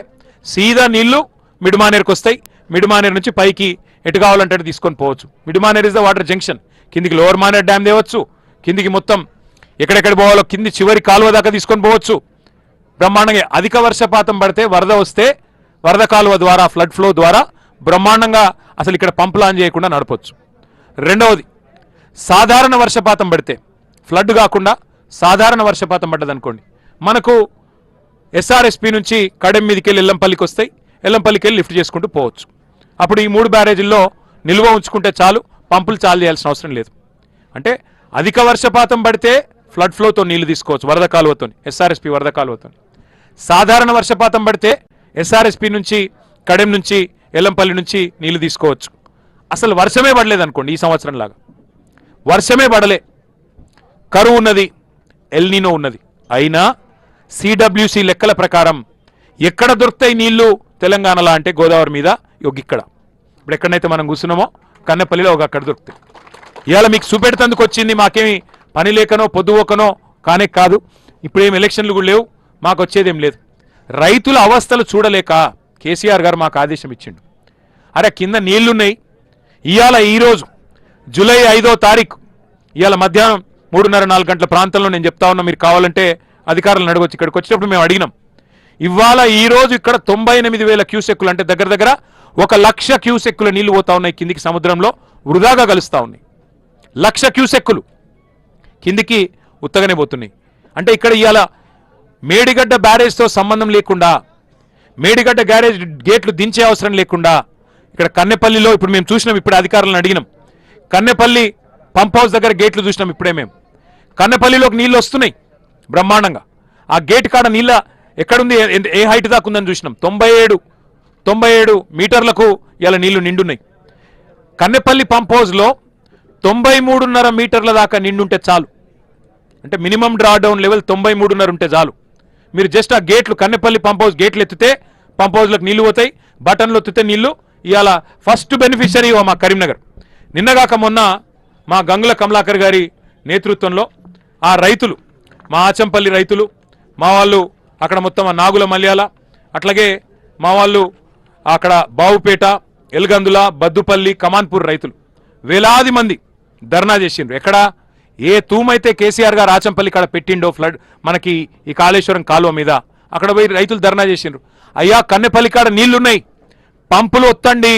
సీదా నీళ్లు మిడ్మానేర్కి వస్తాయి. మిడ్మానేర్ నుంచి పైకి ఎటు కావాలంటే తీసుకొని పోవచ్చు. Mid Manair is the water junction. కిందికి లోవర్ మానేర్ డ్యామ్ తేవచ్చు, కిందికి మొత్తం ఎక్కడెక్కడ పోవాలో కింది చివరి కాలువ దాకా తీసుకొని పోవచ్చు. బ్రహ్మాండంగా అధిక వర్షపాతం పడితే వరద వస్తే వరద కాలువ ద్వారా ఫ్లడ్ ఫ్లో ద్వారా బ్రహ్మాండంగా అసలు ఇక్కడ పంపులు ఆన్ చేయకుండా నడపొచ్చు. రెండవది, సాధారణ వర్షపాతం పడితే ఫ్లడ్ కాకుండా సాధారణ వర్షపాతం పడ్డదనుకోండి, మనకు ఎస్ఆర్ఎస్పి నుంచి కడెం మీదకి వెళ్ళి ఎల్లంపల్లికి వస్తాయి, ఎల్లంపల్లికి వెళ్ళి లిఫ్ట్ చేసుకుంటూ పోవచ్చు. అప్పుడు ఈ 3 బ్యారేజీల్లో నిల్వ ఉంచుకుంటే చాలు, పంపులు చాలు చేయాల్సిన అవసరం లేదు. అంటే అధిక వర్షపాతం పడితే ఫ్లడ్ ఫ్లోతో నీళ్లు తీసుకోవచ్చు వరద కాలువతో, ఎస్ఆర్ఎస్పి వరద కాలువతో. సాధారణ వర్షపాతం పడితే ఎస్ఆర్ఎస్పి నుంచి కడెం నుంచి ఎల్లంపల్లి నుంచి నీళ్లు తీసుకోవచ్చు. అసలు వర్షమే పడలేదు అనుకోండి, ఈ సంవత్సరం లాగా వర్షమే పడలే, కరువు ఉన్నది, ఎల్నినో ఉన్నది, అయినా సిడబ్ల్యూసి లెక్కల ప్రకారం ఎక్కడ దొరుకుతాయి నీళ్లు తెలంగాణలో అంటే గోదావరి మీద ఇక్కడ. ఇప్పుడు ఎక్కడైతే మనం కూర్చున్నామో కన్నెపల్లిలో అక్కడ దొరుకుతాయి. ఇవాళ మీకు చూపెడుతందుకు వచ్చింది, మాకేమి పని లేకనో పొద్దుపోకనో కానే కాదు, ఇప్పుడేం ఎలక్షన్లు కూడా లేవు, మాకు వచ్చేదేం లేదు. రైతుల అవస్థలు చూడలేక కేసీఆర్ గారు మాకు ఆదేశం ఇచ్చిండు. అరే కింద నీళ్లున్నాయి, ఇవాళ ఈరోజు జూలై 5వ తారీఖు ఇవాళ మధ్యాహ్నం 3:30-4 గంటల ప్రాంతంలో నేను చెప్తా ఉన్నా, మీరు కావాలంటే అధికారులను అడగొచ్చు. ఇక్కడికి వచ్చినప్పుడు మేము అడిగినాం. ఇవాళ ఈరోజు ఇక్కడ 98,000 క్యూసెక్కులు అంటే దగ్గర దగ్గర 1,00,000 క్యూసెక్కుల నీళ్లు పోతా ఉన్నాయి కిందికి, సముద్రంలో వృధాగా కలుస్తూ ఉన్నాయి. 1,00,000 క్యూసెక్కులు కిందికి ఉత్తగానే పోతున్నాయి. అంటే ఇక్కడ ఇవాళ మేడిగడ్డ బ్యారేజ్తో సంబంధం లేకుండా, మేడిగడ్డ గ్యారేజ్ గేట్లు దించే అవసరం లేకుండా ఇక్కడ కన్నెపల్లిలో ఇప్పుడు మేము చూసినాం, ఇప్పుడు అధికారులను అడిగినాం, కన్నెపల్లి పంప్ హౌస్ దగ్గర గేట్లు చూసినాం. ఇప్పుడే మేము కన్నెపల్లిలోకి నీళ్ళు వస్తున్నాయి బ్రహ్మాండంగా. ఆ గేట్ కాడ నీళ్ళ ఎక్కడుంది, ఏ హైట్ దాకా ఉందని చూసినాం. 97 మీటర్లకు ఇలా నీళ్లు నిండున్నాయి. కన్నెపల్లి పంప్ హౌస్లో 93.5 మీటర్ల దాకా నిండుంటే చాలు. అంటే మినిమం డ్రా డౌన్ లెవెల్ 93.5 ఉంటే చాలు. మీరు జస్ట్ ఆ గేట్లు కన్నెపల్లి పంప్ హౌస్ గేట్లు ఎత్తితే పంప్ హౌస్లోకి నీళ్లు పోతాయి, బటన్లు ఎత్తితే నీళ్లు ఇవాళ ఫస్ట్ బెనిఫిషరీ మా కరీంనగర్. నిన్నగాక మొన్న మా గంగుల కమలాకర్ గారి నేతృత్వంలో ఆ రైతులు, మా ఆచంపల్లి రైతులు, మా వాళ్ళు అక్కడ మొత్తం నాగుల మల్యాల, అట్లాగే మా వాళ్ళు అక్కడ బావుపేట, ఎల్గందుల, బద్దుపల్లి, కమాన్పూర్ రైతులు వేలాది మంది ధర్నా చేసిండ్రు. ఎక్కడ ఏ తూమైతే కేసీఆర్ గారు ఆచంపల్లి కాడ పెట్టిండో ఫ్లడ్ మనకి ఈ కాళేశ్వరం కాలువ మీద, అక్కడ పోయి రైతులు ధర్నా చేసిండ్రు. అయ్యా కన్నెపల్లి కాడ నీళ్లున్నాయి, పంపులు ఒత్తండి,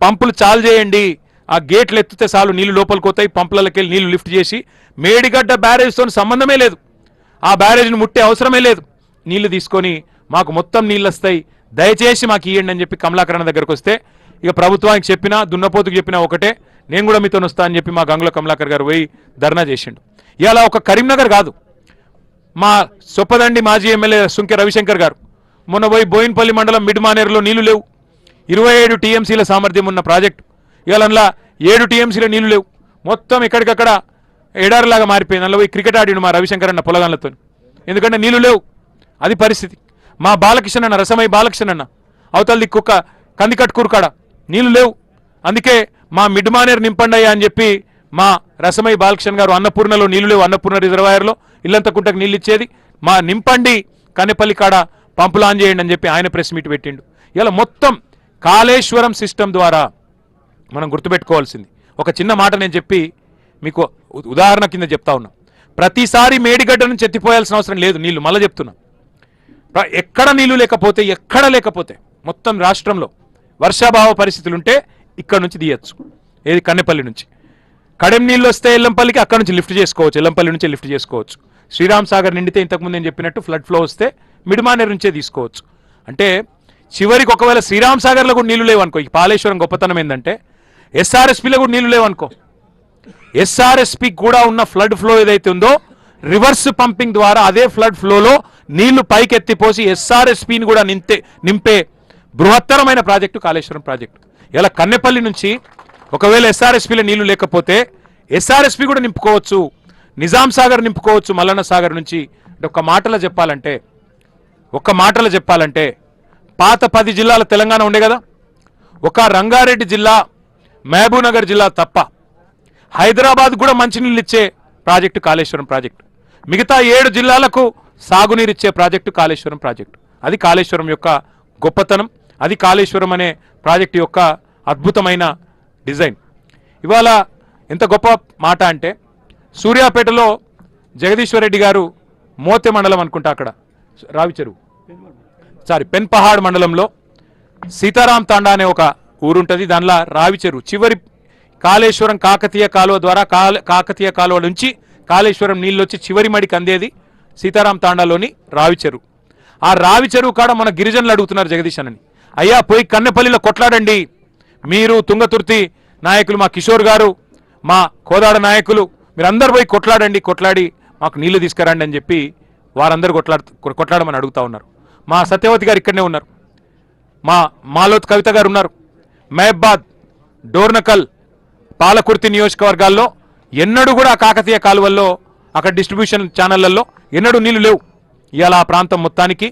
పంపులు చాలు చేయండి, ఆ గేట్లు ఎత్తితే చాలు నీళ్లు లోపలికి పోతాయి, పంపులకి వెళ్ళి నీళ్లు లిఫ్ట్ చేసి, మేడిగడ్డ బ్యారేజ్తో సంబంధమే లేదు, ఆ బ్యారేజ్ని ముట్టే అవసరమే లేదు, నీళ్లు తీసుకొని మాకు మొత్తం నీళ్ళు వస్తాయి, దయచేసి మాకు ఇవ్వండి అని చెప్పి కమలాకరణ దగ్గరకు వస్తే, ఇక ప్రభుత్వానికి చెప్పినా దున్నపోతుకు చెప్పినా ఒకటే, నేను కూడా మీతో వస్తా అని చెప్పి మా గంగుల కమలాకర్ గారు పోయి ధర్నా చేసిండు. ఇలా ఒక కరీంనగర్ కాదు, మా సొప్పదండి మాజీ ఎమ్మెల్యే సుంకె రవిశంకర్ గారు మొన్న పోయి బోయిన్పల్లి మండలం మిడ్మానేరులో నీళ్లు లేవు, 27 టీఎంసీల సామర్థ్యం ఉన్న ప్రాజెక్టు, ఇవాళ 7 టీఎంసీల నీళ్లు లేవు, మొత్తం ఎక్కడికక్కడ ఎడారిలాగా మారిపోయింది. అందులో పోయి క్రికెట్ ఆడిండు మా రవిశంకర్ అన్న పొలగాన్లతో, ఎందుకంటే నీళ్లు లేవు, అది పరిస్థితి. మా బాలకిషన్ అన్న, రసమై బాలకిషన్ అన్న అవతల దిక్కు కందికట్కూరు కాడ నీళ్లు లేవు, అందుకే మా మిడ్మానేరు నింపండి అని చెప్పి మా రసమై బాలకిషన్ గారు అన్నపూర్ణలో నీళ్లు లేవు, అన్నపూర్ణ రిజర్వాయర్లో ఇల్లంతకుంటకు నీళ్ళు ఇచ్చేది, మా నింపండి కన్నెపల్లి కాడ పంపులు ఆన్ చేయండి అని చెప్పి ఆయన ప్రెస్ మీట్ పెట్టిండు. ఇలా మొత్తం కాళేశ్వరం సిస్టమ్ ద్వారా మనం గుర్తుపెట్టుకోవాల్సింది ఒక చిన్న మాట నేను చెప్పి మీకు ఉదాహరణ కింద చెప్తా ఉన్నా. ప్రతిసారి మేడిగడ్డ నుంచి ఎత్తిపోయాల్సిన అవసరం లేదు నీళ్లు, మళ్ళీ చెప్తున్నా. ఎక్కడ నీళ్లు లేకపోతే మొత్తం రాష్ట్రంలో వర్షాభావ పరిస్థితులు ఉంటే ఇక్కడ నుంచి తీయచ్చు, ఏది కన్నెపల్లి నుంచి. కడెం నీళ్ళు వస్తే ఎల్లంపల్లికి అక్కడ నుంచి లిఫ్ట్ చేసుకోవచ్చు, ఎల్లంపల్లి నుంచి లిఫ్ట్ చేసుకోవచ్చు. శ్రీరామ్ సాగర్ నిండితే ఇంతకుముందు నేను చెప్పినట్టు ఫ్లడ్ ఫ్లో వస్తే మిడ్మానేరు నుంచే తీసుకోవచ్చు. అంటే చివరికి ఒకవేళ శ్రీరామ్ సాగర్లో కూడా నీళ్లు లేవనుకో, ఈ కాళేశ్వరం గొప్పతనం ఏంటంటే ఎస్ఆర్ఎస్పీలో కూడా నీళ్లు లేవనుకో, ఎస్ఆర్ఎస్పీ కూడా ఉన్న ఫ్లడ్ ఫ్లో ఏదైతే ఉందో రివర్స్ పంపింగ్ ద్వారా అదే ఫ్లడ్ ఫ్లోలో నీళ్లు పైకి ఎత్తిపోసి ఎస్ఆర్ఎస్పీని కూడా నింపే బృహత్తరమైన ప్రాజెక్టు కాళేశ్వరం ప్రాజెక్టు. ఇలా కన్నెపల్లి నుంచి ఒకవేళ ఎస్ఆర్ఎస్పీలో నీళ్లు లేకపోతే ఎస్ఆర్ఎస్పీ కూడా నింపుకోవచ్చు, నిజాం సాగర్ నింపుకోవచ్చు మల్లన్న సాగర్ నుంచి. ఒక్క మాటలో చెప్పాలంటే పాత 10 జిల్లాల తెలంగాణ ఉండే కదా, ఒక రంగారెడ్డి జిల్లా, మహబూబ్నగర్ జిల్లా తప్ప హైదరాబాద్ కూడా మంచినీళ్ళు ఇచ్చే ప్రాజెక్టు కాళేశ్వరం ప్రాజెక్టు. మిగతా 7 జిల్లాలకు సాగునీరు ఇచ్చే ప్రాజెక్టు కాళేశ్వరం ప్రాజెక్టు. అది కాళేశ్వరం యొక్క గొప్పతనం, అది కాళేశ్వరం అనే ప్రాజెక్టు యొక్క అద్భుతమైన డిజైన్. ఇవాళ ఎంత గొప్ప మాట అంటే సూర్యాపేటలో జగదీశ్వర్ రెడ్డి గారు మోతె మండలం అనుకుంటా, అక్కడ పెన్పహాడ్ మండలంలో సీతారాం తాండా అనే ఒక ఊరుంటుంది, దానిలో రావిచెరువు చివరి కాళేశ్వరం కాకతీయ కాలువ ద్వారా కాకతీయ కాలువ నుంచి కాళేశ్వరం నీళ్ళు వచ్చి చివరి మడికి అందేది సీతారాం తాండాలోని రావిచెరువు. ఆ రావిచెరువు కాడ మన గిరిజనులు అడుగుతున్నారు జగదీష్ అని, అయ్యా పోయి కన్నెపల్లిలో కొట్లాడండి, మీరు తుంగతుర్తి నాయకులు, మా కిషోర్ గారు, మా కోదాడ నాయకులు, మీరందరూ పోయి కొట్లాడి మాకు నీళ్లు తీసుకురండి అని చెప్పి వారందరూ కొట్లాడమని అడుగుతా ఉన్నారు. మా సత్యవతి గారు ఇక్కడనే ఉన్నారు, మా మాలోత్ కవిత గారు ఉన్నారు. మహబాద్, డోర్నకల్, పాలకుర్తి నియోజకవర్గాల్లో ఎన్నడూ కూడా కాకతీయ కాలువల్లో అక్కడ డిస్ట్రిబ్యూషన్ ఛానళ్లలో ఎన్నడూ నీళ్లు లేవు. ఇవాళ ఆ ప్రాంతం మొత్తానికి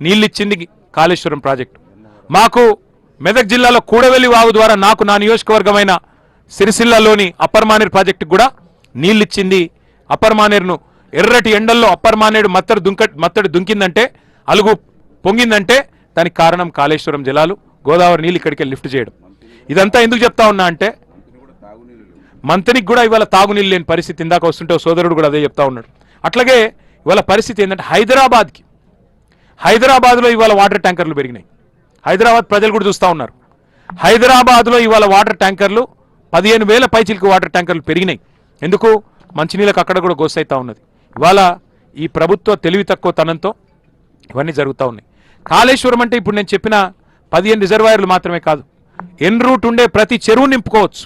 నీళ్ళు ఇచ్చింది కాళేశ్వరం ప్రాజెక్టు. మాకు మెదక్ జిల్లాలో కూడవెల్లి వాగు ద్వారా నాకు నా నియోజకవర్గమైన సిరిసిల్లలోని అప్పర్ మానేరు ప్రాజెక్టుకు కూడా నీళ్ళు ఇచ్చింది. అప్పర్ మానేరును ఎర్రటి ఎండల్లో అప్పర్ మానేరు మత్తడి దుంకిందంటే, అలుగు పొంగిందంటే దానికి కారణం కాళేశ్వరం జలాలు, గోదావరి నీళ్ళు ఇక్కడికి లిఫ్ట్ చేయడం. ఇదంతా ఎందుకు చెప్తా ఉన్నా అంటే మంతనికి కూడా ఇవాళ తాగునీళ్ళు లేని పరిస్థితి. ఇందాక వస్తుంటే సోదరుడు కూడా అదే చెప్తా ఉన్నాడు. అట్లాగే ఇవాళ పరిస్థితి ఏంటంటే హైదరాబాద్లో ఇవాళ వాటర్ ట్యాంకర్లు పెరిగినాయి. హైదరాబాద్ ప్రజలు కూడా చూస్తూ ఉన్నారు. హైదరాబాద్లో ఇవాళ వాటర్ ట్యాంకర్లు 15,000 పైచిలకు వాటర్ ట్యాంకర్లు పెరిగినాయి. ఎందుకు? మంచినీళ్ళకి అక్కడ కూడా గోసైతా ఉన్నది. ఇవాళ ఈ ప్రభుత్వ తెలివి తక్కువ తనంతో ఇవన్నీ జరుగుతూ ఉన్నాయి. కాళేశ్వరం అంటే ఇప్పుడు నేను చెప్పిన 15 రిజర్వాయర్లు మాత్రమే కాదు, ఎన్ రూట్ ఉండే ప్రతి చెరువు నింపుకోవచ్చు.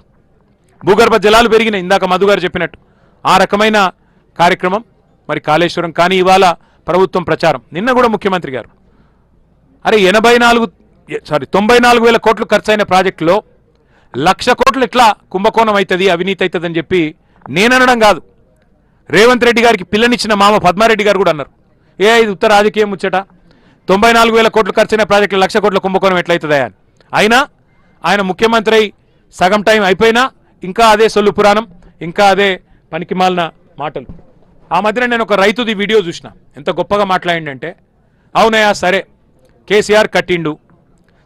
భూగర్భ జలాలు పెరిగినాయి ఇందాక మధు గారు చెప్పినట్టు. ఆ రకమైన కార్యక్రమం మరి కాళేశ్వరం. కానీ ఇవాళ ప్రభుత్వం ప్రచారం, నిన్న కూడా ముఖ్యమంత్రి గారు అరే 94,000 కోట్లు ఖర్చయిన ప్రాజెక్టులో 1,00,000 కోట్లు ఎట్లా కుంభకోణం అవుతుంది, అవినీతి అవుతుంది అని చెప్పి నేననడం కాదు, రేవంత్ రెడ్డి గారికి పిల్లనిచ్చిన మామ పద్మారెడ్డి గారు కూడా అన్నారు. ఇది ఉత్తర రాజకీయం ముచ్చట, 94,000 కోట్లు ఖర్చైన ప్రాజెక్టులో 1,00,000 కోట్ల కుంభకోణం ఎట్లయితుందా అని. అయినా ఆయన ముఖ్యమంత్రి అయి సగం టైం అయిపోయినా ఇంకా అదే సొల్లు పురాణం, ఇంకా అదే పనికిమాలిన మాటలు. ఆ మధ్యన నేను ఒక రైతుది వీడియో చూసిన, ఎంత గొప్పగా మాట్లాడిండంటే, అవునయ్యా సరే కేసీఆర్ కట్టిండు,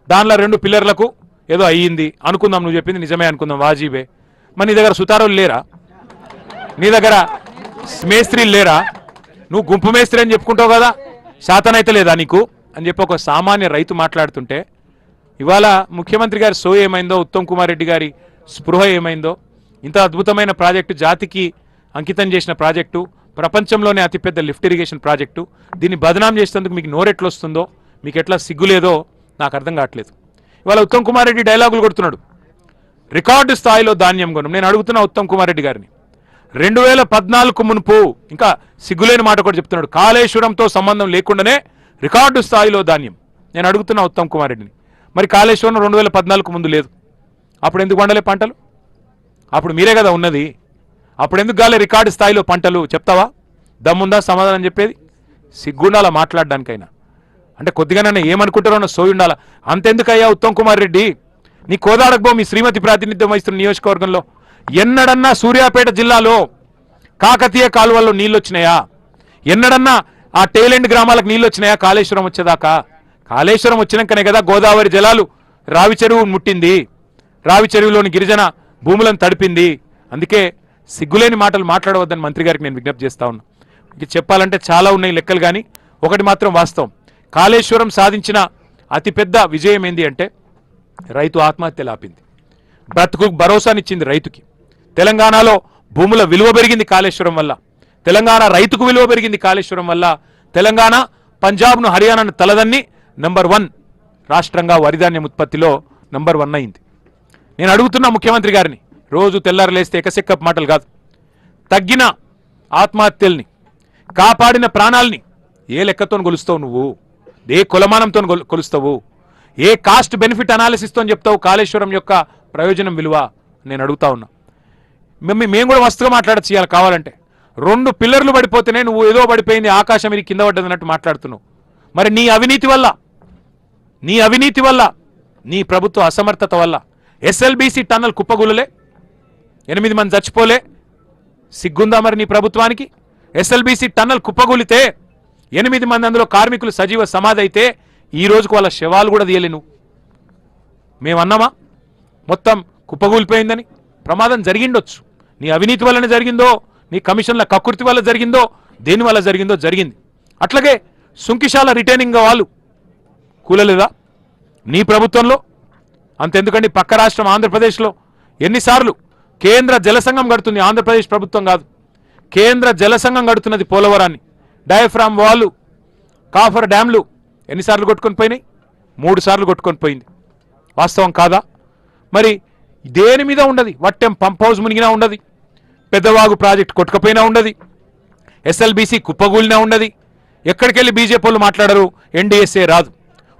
దానిలో 2 పిల్లర్లకు ఏదో అయ్యింది అనుకుందాం, నువ్వు చెప్పింది నిజమే అనుకుందాం, వాజీబే. మరి నీ దగ్గర సుతారులు లేరా? నీ దగ్గర మేస్త్రీలు లేరా? నువ్వు గుంపు మేస్త్రి అని చెప్పుకుంటావు కదా, శాతనైతే లేదా నీకు అని చెప్పి ఒక సామాన్య రైతు మాట్లాడుతుంటే, ఇవాళ ముఖ్యమంత్రి గారి సో ఏమైందో, ఉత్తమ్ కుమార్ రెడ్డి గారి స్పృహ ఏమైందో, ఇంత అద్భుతమైన ప్రాజెక్టు, జాతికి అంకితం చేసిన ప్రాజెక్టు, ప్రపంచంలోనే అతిపెద్ద లిఫ్ట్ ఇరిగేషన్ ప్రాజెక్టు, దీన్ని బదనాం చేసేందుకు మీకు నోరెట్లు వస్తుందో, మీకు ఎట్లా సిగ్గులేదో నాకు అర్థం కావట్లేదు. ఇవాళ ఉత్తమ్ కుమార్ రెడ్డి డైలాగులు కొడుతున్నాడు, రికార్డు స్థాయిలో ధాన్యం కొనం. నేను అడుగుతున్నా ఉత్తమ్ కుమార్ రెడ్డి గారిని, 2014 మునుపు, ఇంకా సిగ్గులేని మాట కూడా చెప్తున్నాడు, కాళేశ్వరంతో సంబంధం లేకుండానే రికార్డు స్థాయిలో ధాన్యం. నేను అడుగుతున్నా ఉత్తమ్ కుమార్ రెడ్డిని, మరి కాళేశ్వరం 2014 ముందు లేదు, అప్పుడు ఎందుకు వండలే పంటలు? అప్పుడు మీరే కదా ఉన్నది, అప్పుడు ఎందుకు గాలే రికార్డు స్థాయిలో పంటలు? చెప్తావా? దమ్ముందా సమాధానం చెప్పేది? సిగ్గుండాలా మాట్లాడడానికైనా? అంటే కొద్దిగానే ఏమనుకుంటారో నా సోయి ఉండాలా. అంతెందుకయ్యా ఉత్తమ్ కుమార్ రెడ్డి, నీ కోదాడకు మీ శ్రీమతి ప్రాతినిధ్యం వహిస్తున్న నియోజకవర్గంలో ఎన్నడన్నా సూర్యాపేట జిల్లాలో కాకతీయ కాలువల్లో నీళ్ళు వచ్చినాయా? ఎన్నడన్నా ఆ టేలెండ్ గ్రామాలకు నీళ్ళు వచ్చినాయా కాళేశ్వరం వచ్చేదాకా? కాళేశ్వరం వచ్చినాకనే కదా గోదావరి జలాలు రావి చెరువు ముట్టింది, రావి చెరువులోని గిరిజన భూములను తడిపింది. అందుకే సిగ్గులేని మాటలు మాట్లాడవద్దని మంత్రి గారికి నేను విజ్ఞప్తి చేస్తా ఉన్నా. ఇంక చెప్పాలంటే చాలా ఉన్నాయి లెక్కలు, కానీ ఒకటి మాత్రం వాస్తవం, కాళేశ్వరం సాధించిన అతిపెద్ద విజయం ఏంది అంటే రైతు ఆత్మహత్యలు ఆపింది, బ్రతుకు భరోసానిచ్చింది రైతుకి. తెలంగాణలో భూముల విలువ పెరిగింది కాళేశ్వరం వల్ల, తెలంగాణ రైతుకు విలువ పెరిగింది కాళేశ్వరం వల్ల. తెలంగాణ పంజాబ్ను హర్యానాను తలదన్ని నంబర్ 1 రాష్ట్రంగా వరిధాన్యం ఉత్పత్తిలో నంబర్ 1 అయింది. నేను అడుగుతున్నా ముఖ్యమంత్రి గారిని, రోజు తెల్లారు లేస్తే ఎకసెక్కపు మాటలు కాదు, తగ్గిన ఆత్మహత్యల్ని, కాపాడిన ప్రాణాలని ఏ లెక్కతో కొలుస్తావు నువ్వు? ఏ కొలమానంతో కొలుస్తావు? ఏ కాస్ట్ బెనిఫిట్ అనాలిసిస్తో చెప్తావు కాళేశ్వరం యొక్క ప్రయోజనం విలువ? నేను అడుగుతా ఉన్నా. మేము కూడా మస్తుగా మాట్లాడచ్చు ఇవాళ కావాలంటే. 2 పిల్లర్లు పడిపోతేనే నువ్వు ఏదో పడిపోయింది, ఆకాశం ఇది కింద పడ్డదన్నట్టు మాట్లాడుతున్నావు. మరి నీ అవినీతి వల్ల, నీ ప్రభుత్వ అసమర్థత వల్ల ఎస్ఎల్బీసీ టన్నల్ కుప్పగులలే, 8 మంది చచ్చిపోలే. సిగ్గుందా మరి నీ ప్రభుత్వానికి? ఎస్ఎల్బీసీ టన్నల్ కుప్పగూలితే 8 మంది అందులో కార్మికులు సజీవ సమాధి అయితే ఈ రోజుకు వాళ్ళ శవాలు కూడా తీయలేను. మేమన్నామా మొత్తం కుప్పగూలిపోయిందని? ప్రమాదం జరిగిండొచ్చు, నీ అవినీతి వల్లనే జరిగిందో, నీ కమిషన్ల కకృతి వల్ల జరిగిందో, దేని వల్ల జరిగిందో జరిగింది. అట్లాగే సుంకిశాల రిటైనింగ్ వాళ్ళు కూలలేదా నీ ప్రభుత్వంలో? అంతెందుకండి, పక్క రాష్ట్రం ఆంధ్రప్రదేశ్లో ఎన్నిసార్లు కేంద్ర జలసంఘం కడుతుంది, ఆంధ్రప్రదేశ్ ప్రభుత్వం కాదు, కేంద్ర జలసంఘం కడుతున్నది పోలవరాన్ని. డయాఫ్రామ్ వాళ్ళు, కాఫర్ డ్యామ్లు ఎన్నిసార్లు కొట్టుకొని పోయినాయి? 3 సార్లు కొట్టుకొని పోయింది. వాస్తవం కాదా? మరి దేని మీద ఉండదు? వట్టెం పంప్ హౌస్ మునిగినా ఉండదు, పెద్దవాగు ప్రాజెక్ట్ కొట్టుకపోయినా ఉండదు, ఎస్ఎల్బీసీ కుప్పగూలినా ఉండదు. ఎక్కడికెళ్ళి బీజేపీ వాళ్ళు మాట్లాడరు, ఎన్డీఎస్ఏ రాదు.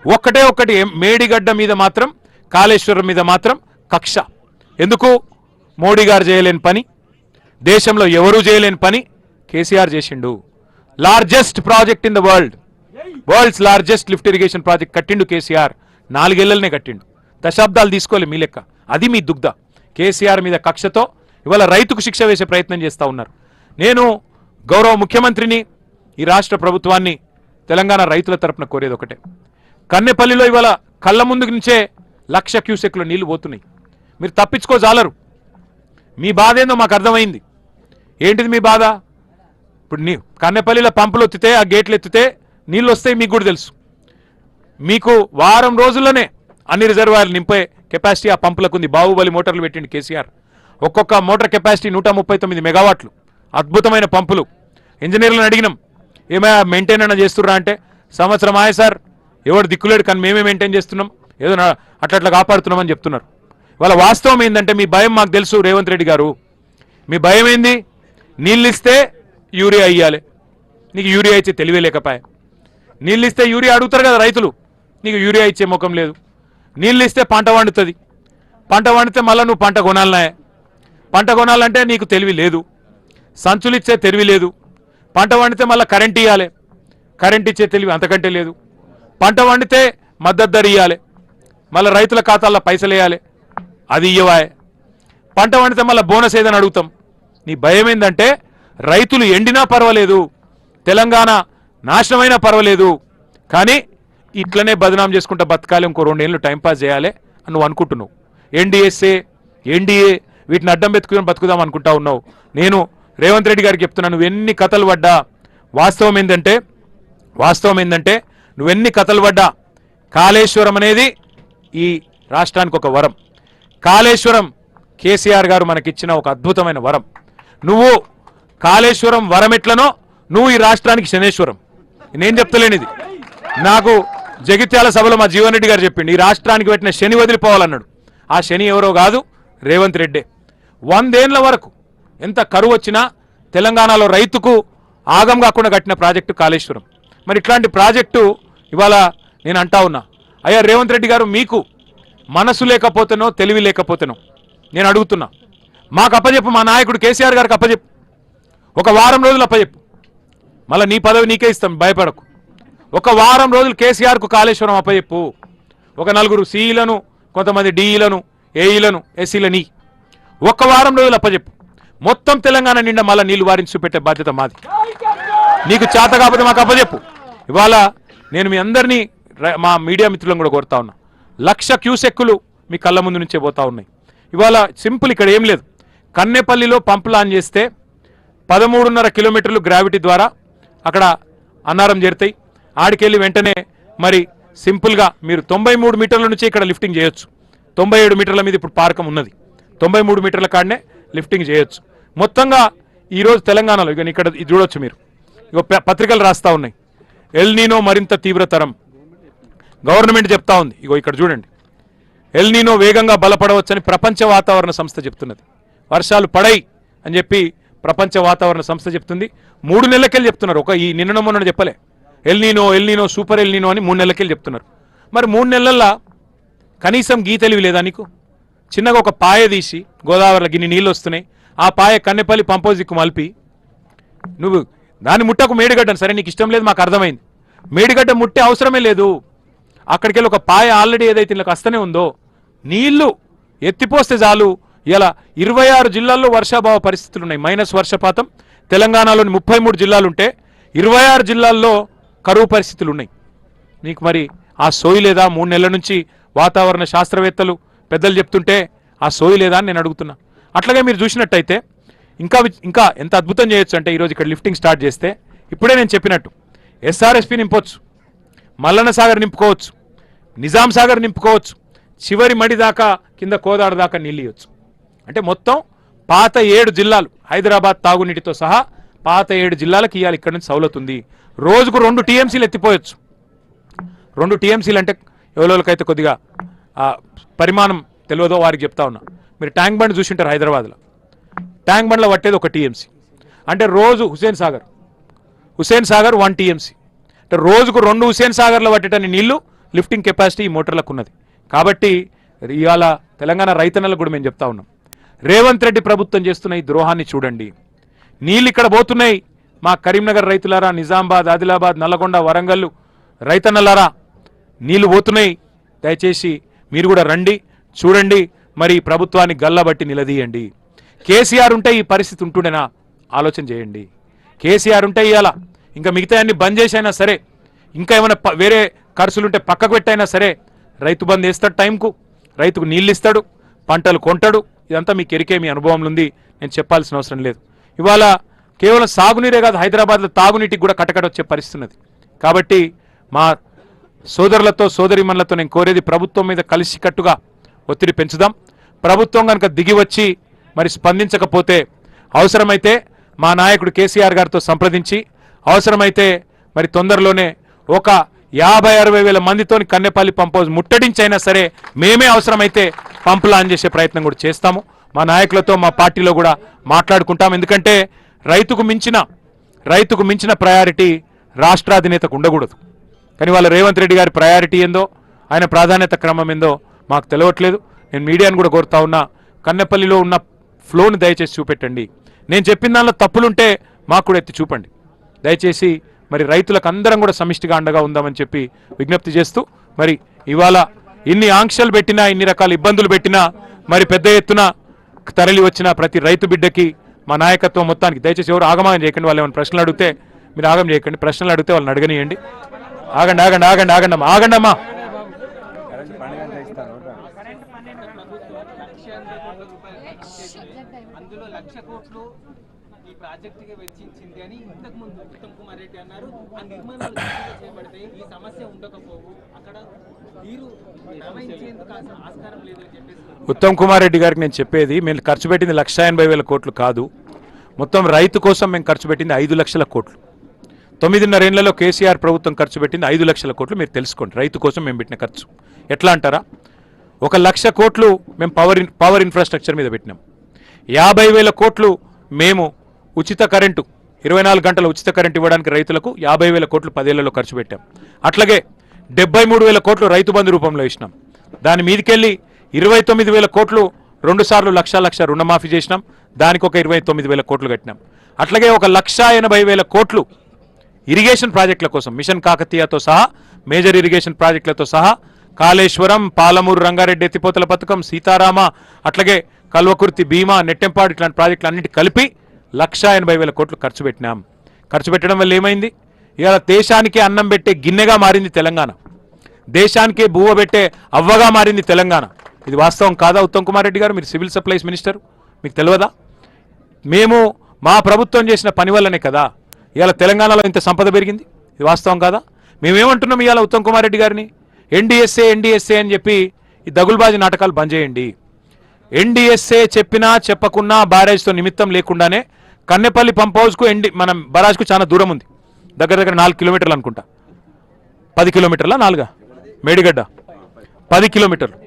ఒక్కటి మేడిగడ్డ మీద మాత్రం, కాళేశ్వరం మీద మాత్రం కక్ష. ఎందుకు? మోడీ గారు చేయలేని పని, దేశంలో ఎవరూ చేయలేని పని కేసీఆర్ చేసిండు. Largest project in the world's largest lift irrigation project కట్టిండు కేసీఆర్. 4 ఏళ్లనే కట్టిండు, దశాబ్దాలు తీసుకోలే మీ లెక్క. అది మీ దుగ్ధ. కేసీఆర్ మీద కక్షతో ఇవాళ రైతుకు శిక్ష వేసే ప్రయత్నం చేస్తూ ఉన్నారు. నేను గౌరవ ముఖ్యమంత్రిని, ఈ రాష్ట్ర ప్రభుత్వాన్ని, తెలంగాణ రైతుల తరపున కోరేది ఒకటే, కన్నెపల్లిలో ఇవాళ కళ్ళ ముందుకు నుంచే 1,00,000 క్యూసెక్ల నీళ్లు పోతున్నాయి. మీరు తప్పించుకోజాలరు. మీ బాధ ఏందో మాకు అర్థమైంది. ఏంటిది మీ బాధ? ఇప్పుడు కన్నెపల్లిలో పంపులు ఎత్తితే, ఆ గేట్లు ఎత్తితే నీళ్ళు వస్తాయి, మీకు కూడా తెలుసు. మీకు వారం రోజుల్లోనే అన్ని రిజర్వాయర్లు నింపే కెపాసిటీ ఆ పంపులకు ఉంది. బాహుబలి మోటార్లు పెట్టిండు కేసీఆర్. ఒక్కొక్క మోటార్ కెపాసిటీ 139 మెగావాట్లు. అద్భుతమైన పంపులు. ఇంజనీర్లను అడిగినాం, ఏమైనా మెయింటైన్ అయినా చేస్తుర్రా అంటే, సంవత్సరం ఆయే సార్, ఎవరు దిక్కులేడు, కానీ మేమే మెయింటైన్ చేస్తున్నాం, ఏదో అట్లా కాపాడుతున్నామని చెప్తున్నారు. వాళ్ళ వాస్తవం ఏంటంటే, మీ భయం మాకు తెలుసు రేవంత్ రెడ్డి గారు. మీ భయం ఏంది? నీళ్ళు ఇస్తే యూరియా ఇయ్యాలి, నీకు యూరియా ఇచ్చే తెలివే లేకపోయా. నీళ్ళు ఇస్తే యూరియా అడుగుతారు కదా రైతులు, నీకు యూరియా ఇచ్చే ముఖం లేదు. నీళ్ళు ఇస్తే పంట వండుతుంది, పంట వండితే మళ్ళీ నువ్వు పంట కొనాలనే, పంట కొనాలంటే నీకు తెలివి లేదు, సంచులు ఇచ్చే తెలివి లేదు. పంట వండితే మళ్ళీ కరెంట్ ఇవ్వాలి, కరెంట్ ఇచ్చే తెలివి అంతకంటే లేదు. పంట వండితే మద్దతు ధర ఇవ్వాలి, మళ్ళీ రైతుల ఖాతాల్లో పైసలు వేయాలి, అది ఇయ్యవాయే. పంట పండితే మళ్ళీ బోనస్ ఏదని అడుగుతాం. నీ భయం ఏంటంటే రైతులు ఎండినా పర్వాలేదు, తెలంగాణ నాశనమైనా పర్వాలేదు, కానీ ఇట్లనే బదనాం చేసుకుంటా బతకాలి, ఇంకో 2 ఏళ్ళు టైంపాస్ చేయాలి అని నువ్వు అనుకుంటున్నావు. ఎన్డీఏ వీటిని అడ్డం పెట్టుకుని బతుకుదాం అనుకుంటా ఉన్నావు. నేను రేవంత్ రెడ్డి గారికి చెప్తున్నా, నువ్వు ఎన్ని కథలు పడ్డా వాస్తవం ఏంటంటే నువ్వెన్ని కథలు పడ్డా కాళేశ్వరం అనేది ఈ రాష్ట్రానికి ఒక వరం. కాళేశ్వరం కేసీఆర్ గారు మనకిచ్చిన ఒక అద్భుతమైన వరం. నువ్వు కాళేశ్వరం వరం ఎట్లనో నువ్వు ఈ రాష్ట్రానికి శనేశ్వరం. నేను చెప్తలేను, ఇది నాకు జగిత్యాల సభలో మా జీవన్ రెడ్డి గారు చెప్పిండు. ఈ రాష్ట్రానికి పెట్టిన శని వదిలిపోవాలన్నాడు. ఆ శని ఎవరో కాదు, రేవంత్ రెడ్డే. 100 ఏళ్ల వరకు ఎంత కరువు వచ్చినా తెలంగాణలో రైతుకు ఆగం కాకుండా కట్టిన ప్రాజెక్టు కాళేశ్వరం. మరి ఇట్లాంటి ప్రాజెక్టు ఇవాళ నేను అంటా ఉన్నా, అయ్యా రేవంత్ రెడ్డి గారు, మీకు మనసు లేకపోతేనో తెలివి లేకపోతేనో నేను అడుగుతున్నా, మాకు అప్పచెప్పు, మా నాయకుడు కేసీఆర్ గారికి అప్పచెప్పు, ఒక వారం రోజులు అప్పచెప్పు, మళ్ళీ నీ పదవి నీకే ఇస్తాం, భయపడకు. ఒక వారం రోజులు కేసీఆర్కు కాళేశ్వరం అప్పచెప్పు. ఒక 4 సిఈలను, కొంతమంది డిఈలను, ఏఈలను, ఎస్సీలని ఒక్క వారం రోజులు అప్పచెప్పు. మొత్తం తెలంగాణ నిండా మళ్ళీ నీళ్లు వారించి చూపెట్టే బాధ్యత మాది. నీకు చేత కాకపోతే మాకు అప్పచెప్పు. ఇవాళ నేను మీ అందరినీ, మా మీడియా మిత్రులను కూడా కోరుతా ఉన్నా, 1,00,000 క్యూసెక్కులు మీ కళ్ళ ముందు నుంచే పోతా ఉన్నాయి. ఇవాళ సింపుల్, ఇక్కడ ఏం లేదు. కన్నెపల్లిలో పంప్ లాంచ్ చేస్తే 13.5 కిలోమీటర్లు గ్రావిటీ ద్వారా అక్కడ అన్నారం చేరుతాయి. ఆడికెళ్ళి వెంటనే మరి సింపుల్గా మీరు 93 మీటర్ల నుంచి ఇక్కడ లిఫ్టింగ్ చేయొచ్చు. 97 మీటర్ల మీద ఇప్పుడు పార్కం ఉన్నది. 93 మీటర్ల కాడనే లిఫ్టింగ్ చేయొచ్చు. మొత్తంగా ఈరోజు తెలంగాణలో ఇక ఇక్కడ చూడొచ్చు మీరు, ఇక పత్రికలు రాస్తా ఉన్నాయి, ఎల్ నీనో మరింత తీవ్రతరం. గవర్నమెంట్ చెప్తా ఉంది, ఇగో ఇక్కడ చూడండి, ఎల్ నీనో వేగంగా బలపడవచ్చని ప్రపంచ వాతావరణ సంస్థ చెప్తున్నది. వర్షాలు పడై అని చెప్పి ప్రపంచ వాతావరణ సంస్థ చెప్తుంది. 3 నెలలకెళ్ళి చెప్తున్నారు. ఒక ఈ నిన్న మొన్న చెప్పలే, ఎల్ నీనో సూపర్ ఎల్ నీనో అని 3 నెలలకెళ్ళి చెప్తున్నారు. మరి 3 నెలల్లో కనీసం గీతలివి లేదా నీకు? చిన్నగా ఒక పాయ తీసి గోదావరిలో గిన్ని నీళ్ళు వస్తున్నాయి, ఆ పాయ కన్నెపల్లి పంపోజిక్కు మలిపి నువ్వు దాన్ని ముట్టకు, మేడిగడ్డను. సరే నీకు ఇష్టం లేదు, మాకు అర్థమైంది. మేడిగడ్డ ముట్టే అవసరమే లేదు. అక్కడికి వెళ్ళి ఒక పాయ ఆల్రెడీ ఏదైతే ఇళ్ళకి వస్తూనే ఉందో నీళ్లు ఎత్తిపోస్తే చాలు. ఇలా 26 జిల్లాల్లో వర్షాభావ పరిస్థితులు ఉన్నాయి, మైనస్ వర్షపాతం. తెలంగాణలోని 33 జిల్లాలుంటే 26 జిల్లాల్లో కరువు పరిస్థితులు ఉన్నాయి. నీకు మరి ఆ సోయి లేదా? 3 నెలల నుంచి వాతావరణ శాస్త్రవేత్తలు పెద్దలు చెప్తుంటే ఆ సోయి లేదా అని నేను అడుగుతున్నా. అట్లాగే మీరు చూసినట్టయితే ఇంకా ఎంత అద్భుతం చేయొచ్చు అంటే, ఈరోజు ఇక్కడ లిఫ్టింగ్ స్టార్ట్ చేస్తే ఇప్పుడే నేను చెప్పినట్టు ఎస్ఆర్ఎస్పి నింపొచ్చు, మల్లన్న సాగర్ నింపుకోవచ్చు, నిజాం సాగర్ నింపుకోవచ్చు, చివరి మడి దాకా కింద కోదాడ దాకా నీళ్ళు ఇవ్వచ్చు. అంటే మొత్తం పాత 7 జిల్లాలు హైదరాబాద్ తాగునీటితో సహా పాత 7 జిల్లాలకు ఇవ్వాలి ఇక్కడ నుంచి సౌలత్ ఉంది. రోజుకు 2 టీఎంసీలు ఎత్తిపోయొచ్చు. 2 టీఎంసీలు అంటే ఎవరికైతే కొద్దిగా పరిమాణం తెలియదో వారికి చెప్తా ఉన్నా. మీరు ట్యాంక్ బండ్ చూసింటారు హైదరాబాద్లో, ట్యాంక్ బండ్లో పట్టేది 1 టీఎంసీ. అంటే రోజు హుసేన్ సాగర్ 1 టీఎంసీ. అంటే రోజుకు 2 హుసేన్ సాగర్లో పట్టేటని నీళ్లు లిఫ్టింగ్ కెపాసిటీ ఈ మోటార్లకు ఉన్నది. కాబట్టి ఇవాళ తెలంగాణ రైతన్నలకు కూడా మేము చెప్తా ఉన్నాం, రేవంత్ రెడ్డి ప్రభుత్వం చేస్తున్న ఈ ద్రోహాన్ని చూడండి. నీళ్ళు ఇక్కడ పోతున్నాయి, మా కరీంనగర్ రైతులారా, నిజామాబాద్, ఆదిలాబాద్, నల్లగొండ, వరంగల్ రైతన్నలారా, నీళ్లు పోతున్నాయి. దయచేసి మీరు కూడా రండి, చూడండి, మరి ప్రభుత్వాన్ని గల్లబట్టి నిలదీయండి. కేసీఆర్ ఉంటే ఈ పరిస్థితి ఉంటుండేనా ఆలోచన చేయండి. కేసీఆర్ ఉంటే ఇవాళ ఇంకా మిగతా అన్ని బంద్ చేసైనా సరే, ఇంకా ఏమైనా వేరే ఖర్చులుంటే పక్కకు పెట్టైనా సరే రైతు బంద్ వేస్తాడు, టైంకు రైతుకు నీళ్ళు ఇస్తాడు, పంటలు కొంటాడు. ఇదంతా మీకు ఎరికే, మీ అనుభవంలో ఉంది, నేను చెప్పాల్సిన అవసరం లేదు. ఇవాళ కేవలం సాగునీరే కాదు, హైదరాబాద్లో తాగునీటికి కూడా కటకట వచ్చే పరిస్థితి ఉన్నది. కాబట్టి మా సోదరులతో సోదరిమణులతో నేను కోరేది, ప్రభుత్వం మీద కలిసికట్టుగా ఒత్తిడి పెంచుదాం. ప్రభుత్వం కనుక దిగి వచ్చి మరి స్పందించకపోతే అవసరమైతే మా నాయకుడు కేసీఆర్ గారితో సంప్రదించి అవసరమైతే మరి తొందరలోనే ఒక 50-60 వేల మందితోని కన్నెపల్లి పంపోజ్ ముట్టడించైనా సరే మేమే అవసరమైతే పంపు లాంచ్ చేసే ప్రయత్నం కూడా చేస్తాము. మా నాయకులతో మా పార్టీలో కూడా మాట్లాడుకుంటాం. ఎందుకంటే రైతుకు మించిన ప్రయారిటీ రాష్ట్రాధినేతకు ఉండకూడదు. కానీ వాళ్ళ రేవంత్ రెడ్డి గారి ప్రయారిటీ ఏందో, ఆయన ప్రాధాన్యత క్రమం ఏందో మాకు తెలియట్లేదు. నేను మీడియాను కూడా కోరుతా ఉన్నా, కన్నెపల్లిలో ఉన్న ఫ్లోని దయచేసి చూపెట్టండి. నేను చెప్పిన దానిలో తప్పులుంటే మాకు కూడా ఎత్తి చూపండి దయచేసి. మరి రైతులకు అందరం కూడా సమిష్టిగా అండగా ఉందామని చెప్పి విజ్ఞప్తి చేస్తూ, మరి ఇవాళ ఇన్ని ఆంక్షలు పెట్టినా, ఇన్ని రకాల ఇబ్బందులు పెట్టినా, మరి పెద్ద ఎత్తున తరలి వచ్చిన ప్రతి రైతు బిడ్డకి మా నాయకత్వం మొత్తానికి, దయచేసి ఎవరు ఆగమాగం చేయకండి. వాళ్ళు ఏమైనా ప్రశ్నలు అడిగితే మీరు ఆగం చేయకండి, ప్రశ్నలు అడిగితే వాళ్ళని అడగనియండి. ఆగండి ఆగండి ఆగండి ఆగండి ఆగండి అమ్మా. అందులో 1,00,000 కోట్లు ఈ ప్రాజెక్టుకి వెచ్చించింది అని ఇంతకు ముందు ఉత్తమ్ కుమార్ రెడ్డి అన్నారు. ఆ నిర్మాణాలు చేపడితే ఈ సమస్య ఉండకపోవు, అక్కడ నీరు ప్రవహించేందుకు ఆస్కారం లేదు అని చెప్పేసి ఉత్తమ్ కుమార్ రెడ్డి గారికి నేను చెప్పేది, మేము ఖర్చు పెట్టింది 1,80,000 కోట్లు కాదు. మొత్తం రైతు కోసం మేము ఖర్చు పెట్టింది 5 లక్షల కోట్లు. 9.5 ఏళ్లలో కేసీఆర్ ప్రభుత్వం ఖర్చు పెట్టింది 5 లక్షల కోట్లు. మీరు తెలుసుకోండి, రైతు కోసం మేము పెట్టిన ఖర్చు ఎట్లా అంటారా? 1,00,000 కోట్లు మేము పవర్ ఇన్ఫ్రాస్ట్రక్చర్ మీద పెట్టినాం. 50,000 కోట్లు మేము ఉచిత కరెంటు, 24 గంటల ఉచిత కరెంటు ఇవ్వడానికి రైతులకు 50,000 కోట్లు 10 ఏళ్లలో ఖర్చు పెట్టాం. అట్లాగే 73,000 కోట్లు రైతు బంధు రూపంలో ఇచ్చినాం. దాని మీదకెళ్ళి 29,000 కోట్లు 2 సార్లు లక్ష రుణమాఫీ చేసినాం. దానికి ఒక 29,000 కోట్లు కట్టినాం. అట్లాగే 1,80,000 కోట్లు ఇరిగేషన్ ప్రాజెక్టుల కోసం, మిషన్ కాకతీయతో సహా మేజర్ ఇరిగేషన్ ప్రాజెక్టులతో సహా కాళేశ్వరం, పాలమూరు రంగారెడ్డి ఎత్తిపోతల పథకం, సీతారామ, అట్లాగే కల్వకుర్తి, భీమా, నెట్టెంపాడు ఇట్లాంటి ప్రాజెక్టులు అన్నింటి కలిపి 1,80,000 కోట్లు ఖర్చు పెట్టినాం. ఖర్చు పెట్టడం వల్ల ఏమైంది? ఇవాళ దేశానికే అన్నం పెట్టే గిన్నెగా మారింది తెలంగాణ, దేశానికే బువ్వ పెట్టే అవ్వగా మారింది తెలంగాణ. ఇది వాస్తవం కాదా ఉత్తమ్ కుమార్ రెడ్డి గారు? మీరు సివిల్ సప్లైస్ మినిస్టర్, మీకు తెలియదా? మేము మా ప్రభుత్వం చేసిన పని వల్లనే కదా ఇవాళ తెలంగాణలో ఇంత సంపద పెరిగింది. ఇది వాస్తవం కాదా? మేమేమంటున్నాం ఇవాళ ఉత్తమ్ కుమార్ రెడ్డి గారిని? ఎన్డీఎస్ఏ అని చెప్పి ఈ దగులుబాజీ నాటకాలు బంద్ చేయండి. ఎన్డీఎస్ఏ చెప్పినా చెప్పకున్నా బ్యారేజ్తో నిమిత్తం లేకుండానే కన్నెపల్లి పంప్ హౌస్కు మన బరాజ్కు చాలా దూరం ఉంది, దగ్గర 4 కిలోమీటర్లు అనుకుంటా. 10 కిలోమీటర్ల 4 మేడిగడ్డ 10 కిలోమీటర్లు.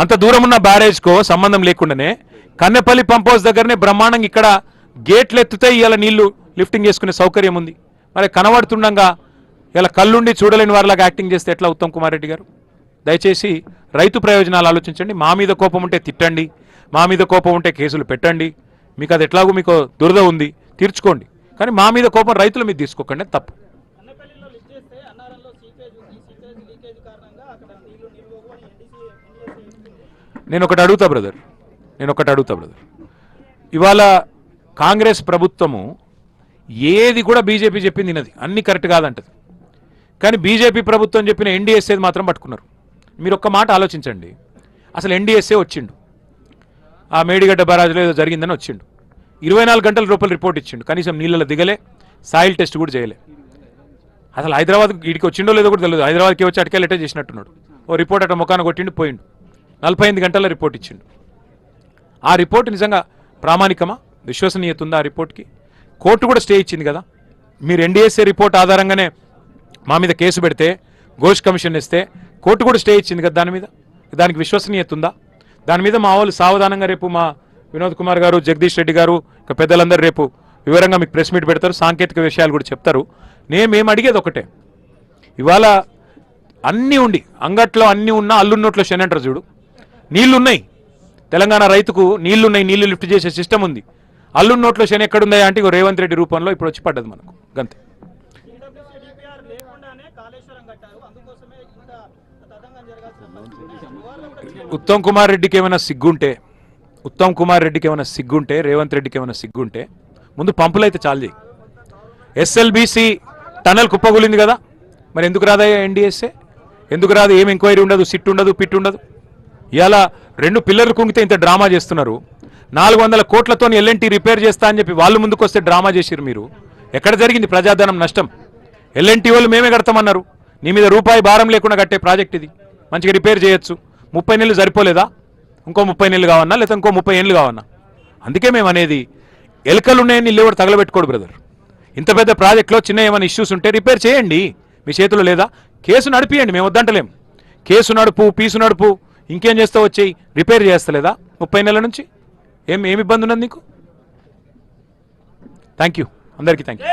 అంత దూరం ఉన్న బ్యారేజ్కో సంబంధం లేకుండానే కన్నెపల్లి పంప్ హౌస్ దగ్గరనే బ్రహ్మాండంగా ఇక్కడ గేట్లు ఎత్తుతే ఇవాళ నీళ్లు లిఫ్టింగ్ చేసుకునే సౌకర్యం ఉంది. మరి కనబడుతుండగా ఇలా కళ్ళుండి చూడలేని వారిలాగా యాక్టింగ్ చేస్తే ఎట్లా ఉత్తమ్ కుమార్ రెడ్డి గారు? దయచేసి రైతు ప్రయోజనాలు ఆలోచించండి. మా మీద కోపం ఉంటే తిట్టండి, మా మీద కోపం ఉంటే కేసులు పెట్టండి. మీకు అది ఎట్లాగో మీకు దురద ఉంది, తీర్చుకోండి. కానీ మా మీద కోపం రైతుల మీద తీసుకోకండి, తప్పు. నేను ఒకటి అడుగుతా బ్రదర్, ఇవాళ కాంగ్రెస్ ప్రభుత్వము ఏది కూడా బీజేపీ చెప్పింది వినది, అన్ని కరెక్ట్ కాదంటది. కానీ బీజేపీ ప్రభుత్వం చెప్పిన ఎన్డీఎస్ఏది మాత్రం పట్టుకున్నారు. మీరు ఒక్క మాట ఆలోచించండి, అసలు ఎన్డీఎస్ఏ వచ్చిండు, ఆ మేడిగడ్డ బరాజ్లో ఏదో జరిగిందని వచ్చిండు, 24 గంటల రూపాయలు రిపోర్ట్ ఇచ్చిండు, కనీసం నీళ్ళలో దిగలే, సాయిల్ టెస్ట్ కూడా చేయలే. అసలు హైదరాబాద్ వీడికి వచ్చిండో లేదో కూడా తెలియదు, హైదరాబాద్కి వచ్చి అటుకెళ్ళి ఎట్టే చేసినట్టున్నాడు. ఓ రిపోర్ట్ అట్లా ముఖాన కొట్టిండు, పోయిండు. 48 గంటల రిపోర్ట్ ఇచ్చిండు. ఆ రిపోర్ట్ నిజంగా ప్రామాణికమా, విశ్వసనీయత ఉందా ఆ రిపోర్ట్కి? కోర్టు కూడా స్టే ఇచ్చింది కదా. మీరు ఎన్డీఎస్ఏ రిపోర్ట్ ఆధారంగానే మా మీద కేసు పెడితే, ఘోష్ కమిషన్ ఇస్తే కోర్టు కూడా స్టే ఇచ్చింది కదా దాని మీద. దానికి విశ్వసనీయత ఉందా? దాని మీద మా వాళ్ళు సావధానంగా రేపు మా వినోద్ కుమార్ గారు, జగదీష్ రెడ్డి గారు, ఇక పెద్దలందరూ రేపు వివరంగా మీకు ప్రెస్ మీట్ పెడతారు, సాంకేతిక విషయాలు కూడా చెప్తారు. మేము అడిగేది ఒకటే, ఇవాళ అన్నీ ఉండి అంగట్లో అన్నీ ఉన్నా అల్లున్నోట్లో శని అంటారు చూడు. నీళ్లున్నాయి, తెలంగాణ రైతుకు నీళ్లున్నాయి, నీళ్లు లిఫ్ట్ చేసే సిస్టమ్ ఉంది. అల్లున్నోట్లో శని ఎక్కడుందా అంటే ఇక రేవంత్ రెడ్డి రూపంలో ఇప్పుడు వచ్చి పడ్డది మనకు, గంతే. ఉత్తమ్ కుమార్ రెడ్డికి ఏమైనా సిగ్గుంటే, రేవంత్ రెడ్డికి ఏమైనా సిగ్గుంటే ముందు పంపులు అయితే చాలు చేయి. ఎస్ఎల్బీసీ టనల్ కుప్పగూలింది కదా, మరి ఎందుకు రాదయ్యా ఎన్డీఎస్ఏ? ఎందుకు రాదు? ఏం ఎంక్వైరీ ఉండదు, సిట్ ఉండదు, పిట్ ఉండదు. ఇవాళ 2 పిల్లర్లు కుంగితే ఇంత డ్రామా చేస్తున్నారు. 400 కోట్లతో ఎల్ఎన్టీ రిపేర్ చేస్తా అని చెప్పి వాళ్ళు ముందుకు వస్తే డ్రామా చేసిరు మీరు. ఎక్కడ జరిగింది ప్రజాధనం నష్టం? ఎల్ఎన్టీ వాళ్ళు మేమే కడతామన్నారు. నీ మీద రూపాయి భారం లేకుండా కట్టే ప్రాజెక్ట్ ఇది, మంచిగా రిపేర్ చేయొచ్చు. 30 నెలలు సరిపోలేదా? ఇంకో 30 నెలలు కావన్నా, లేదా ఇంకో 30 ఏళ్ళు కావన్నా? అందుకే మేము అనేది, ఎలకలు ఉన్నాయని నీళ్ళు ఎవరు తగలబెట్టుకోడు బ్రదర్. ఇంత పెద్ద ప్రాజెక్ట్లో చిన్న ఏమైనా ఇష్యూస్ ఉంటే రిపేర్ చేయండి, మీ చేతిలో లేదా? కేసు నడిపియండి, మేము వద్దంటలేం. కేసు నడుపు, పీసు నడుపు, ఇంకేం చేస్తావు వచ్చేయి, రిపేర్ చేస్తలేదా 30 నెలల నుంచి? ఏమి ఇబ్బంది ఉన్నది నీకు? థ్యాంక్ యూ, అందరికీ థ్యాంక్ యూ.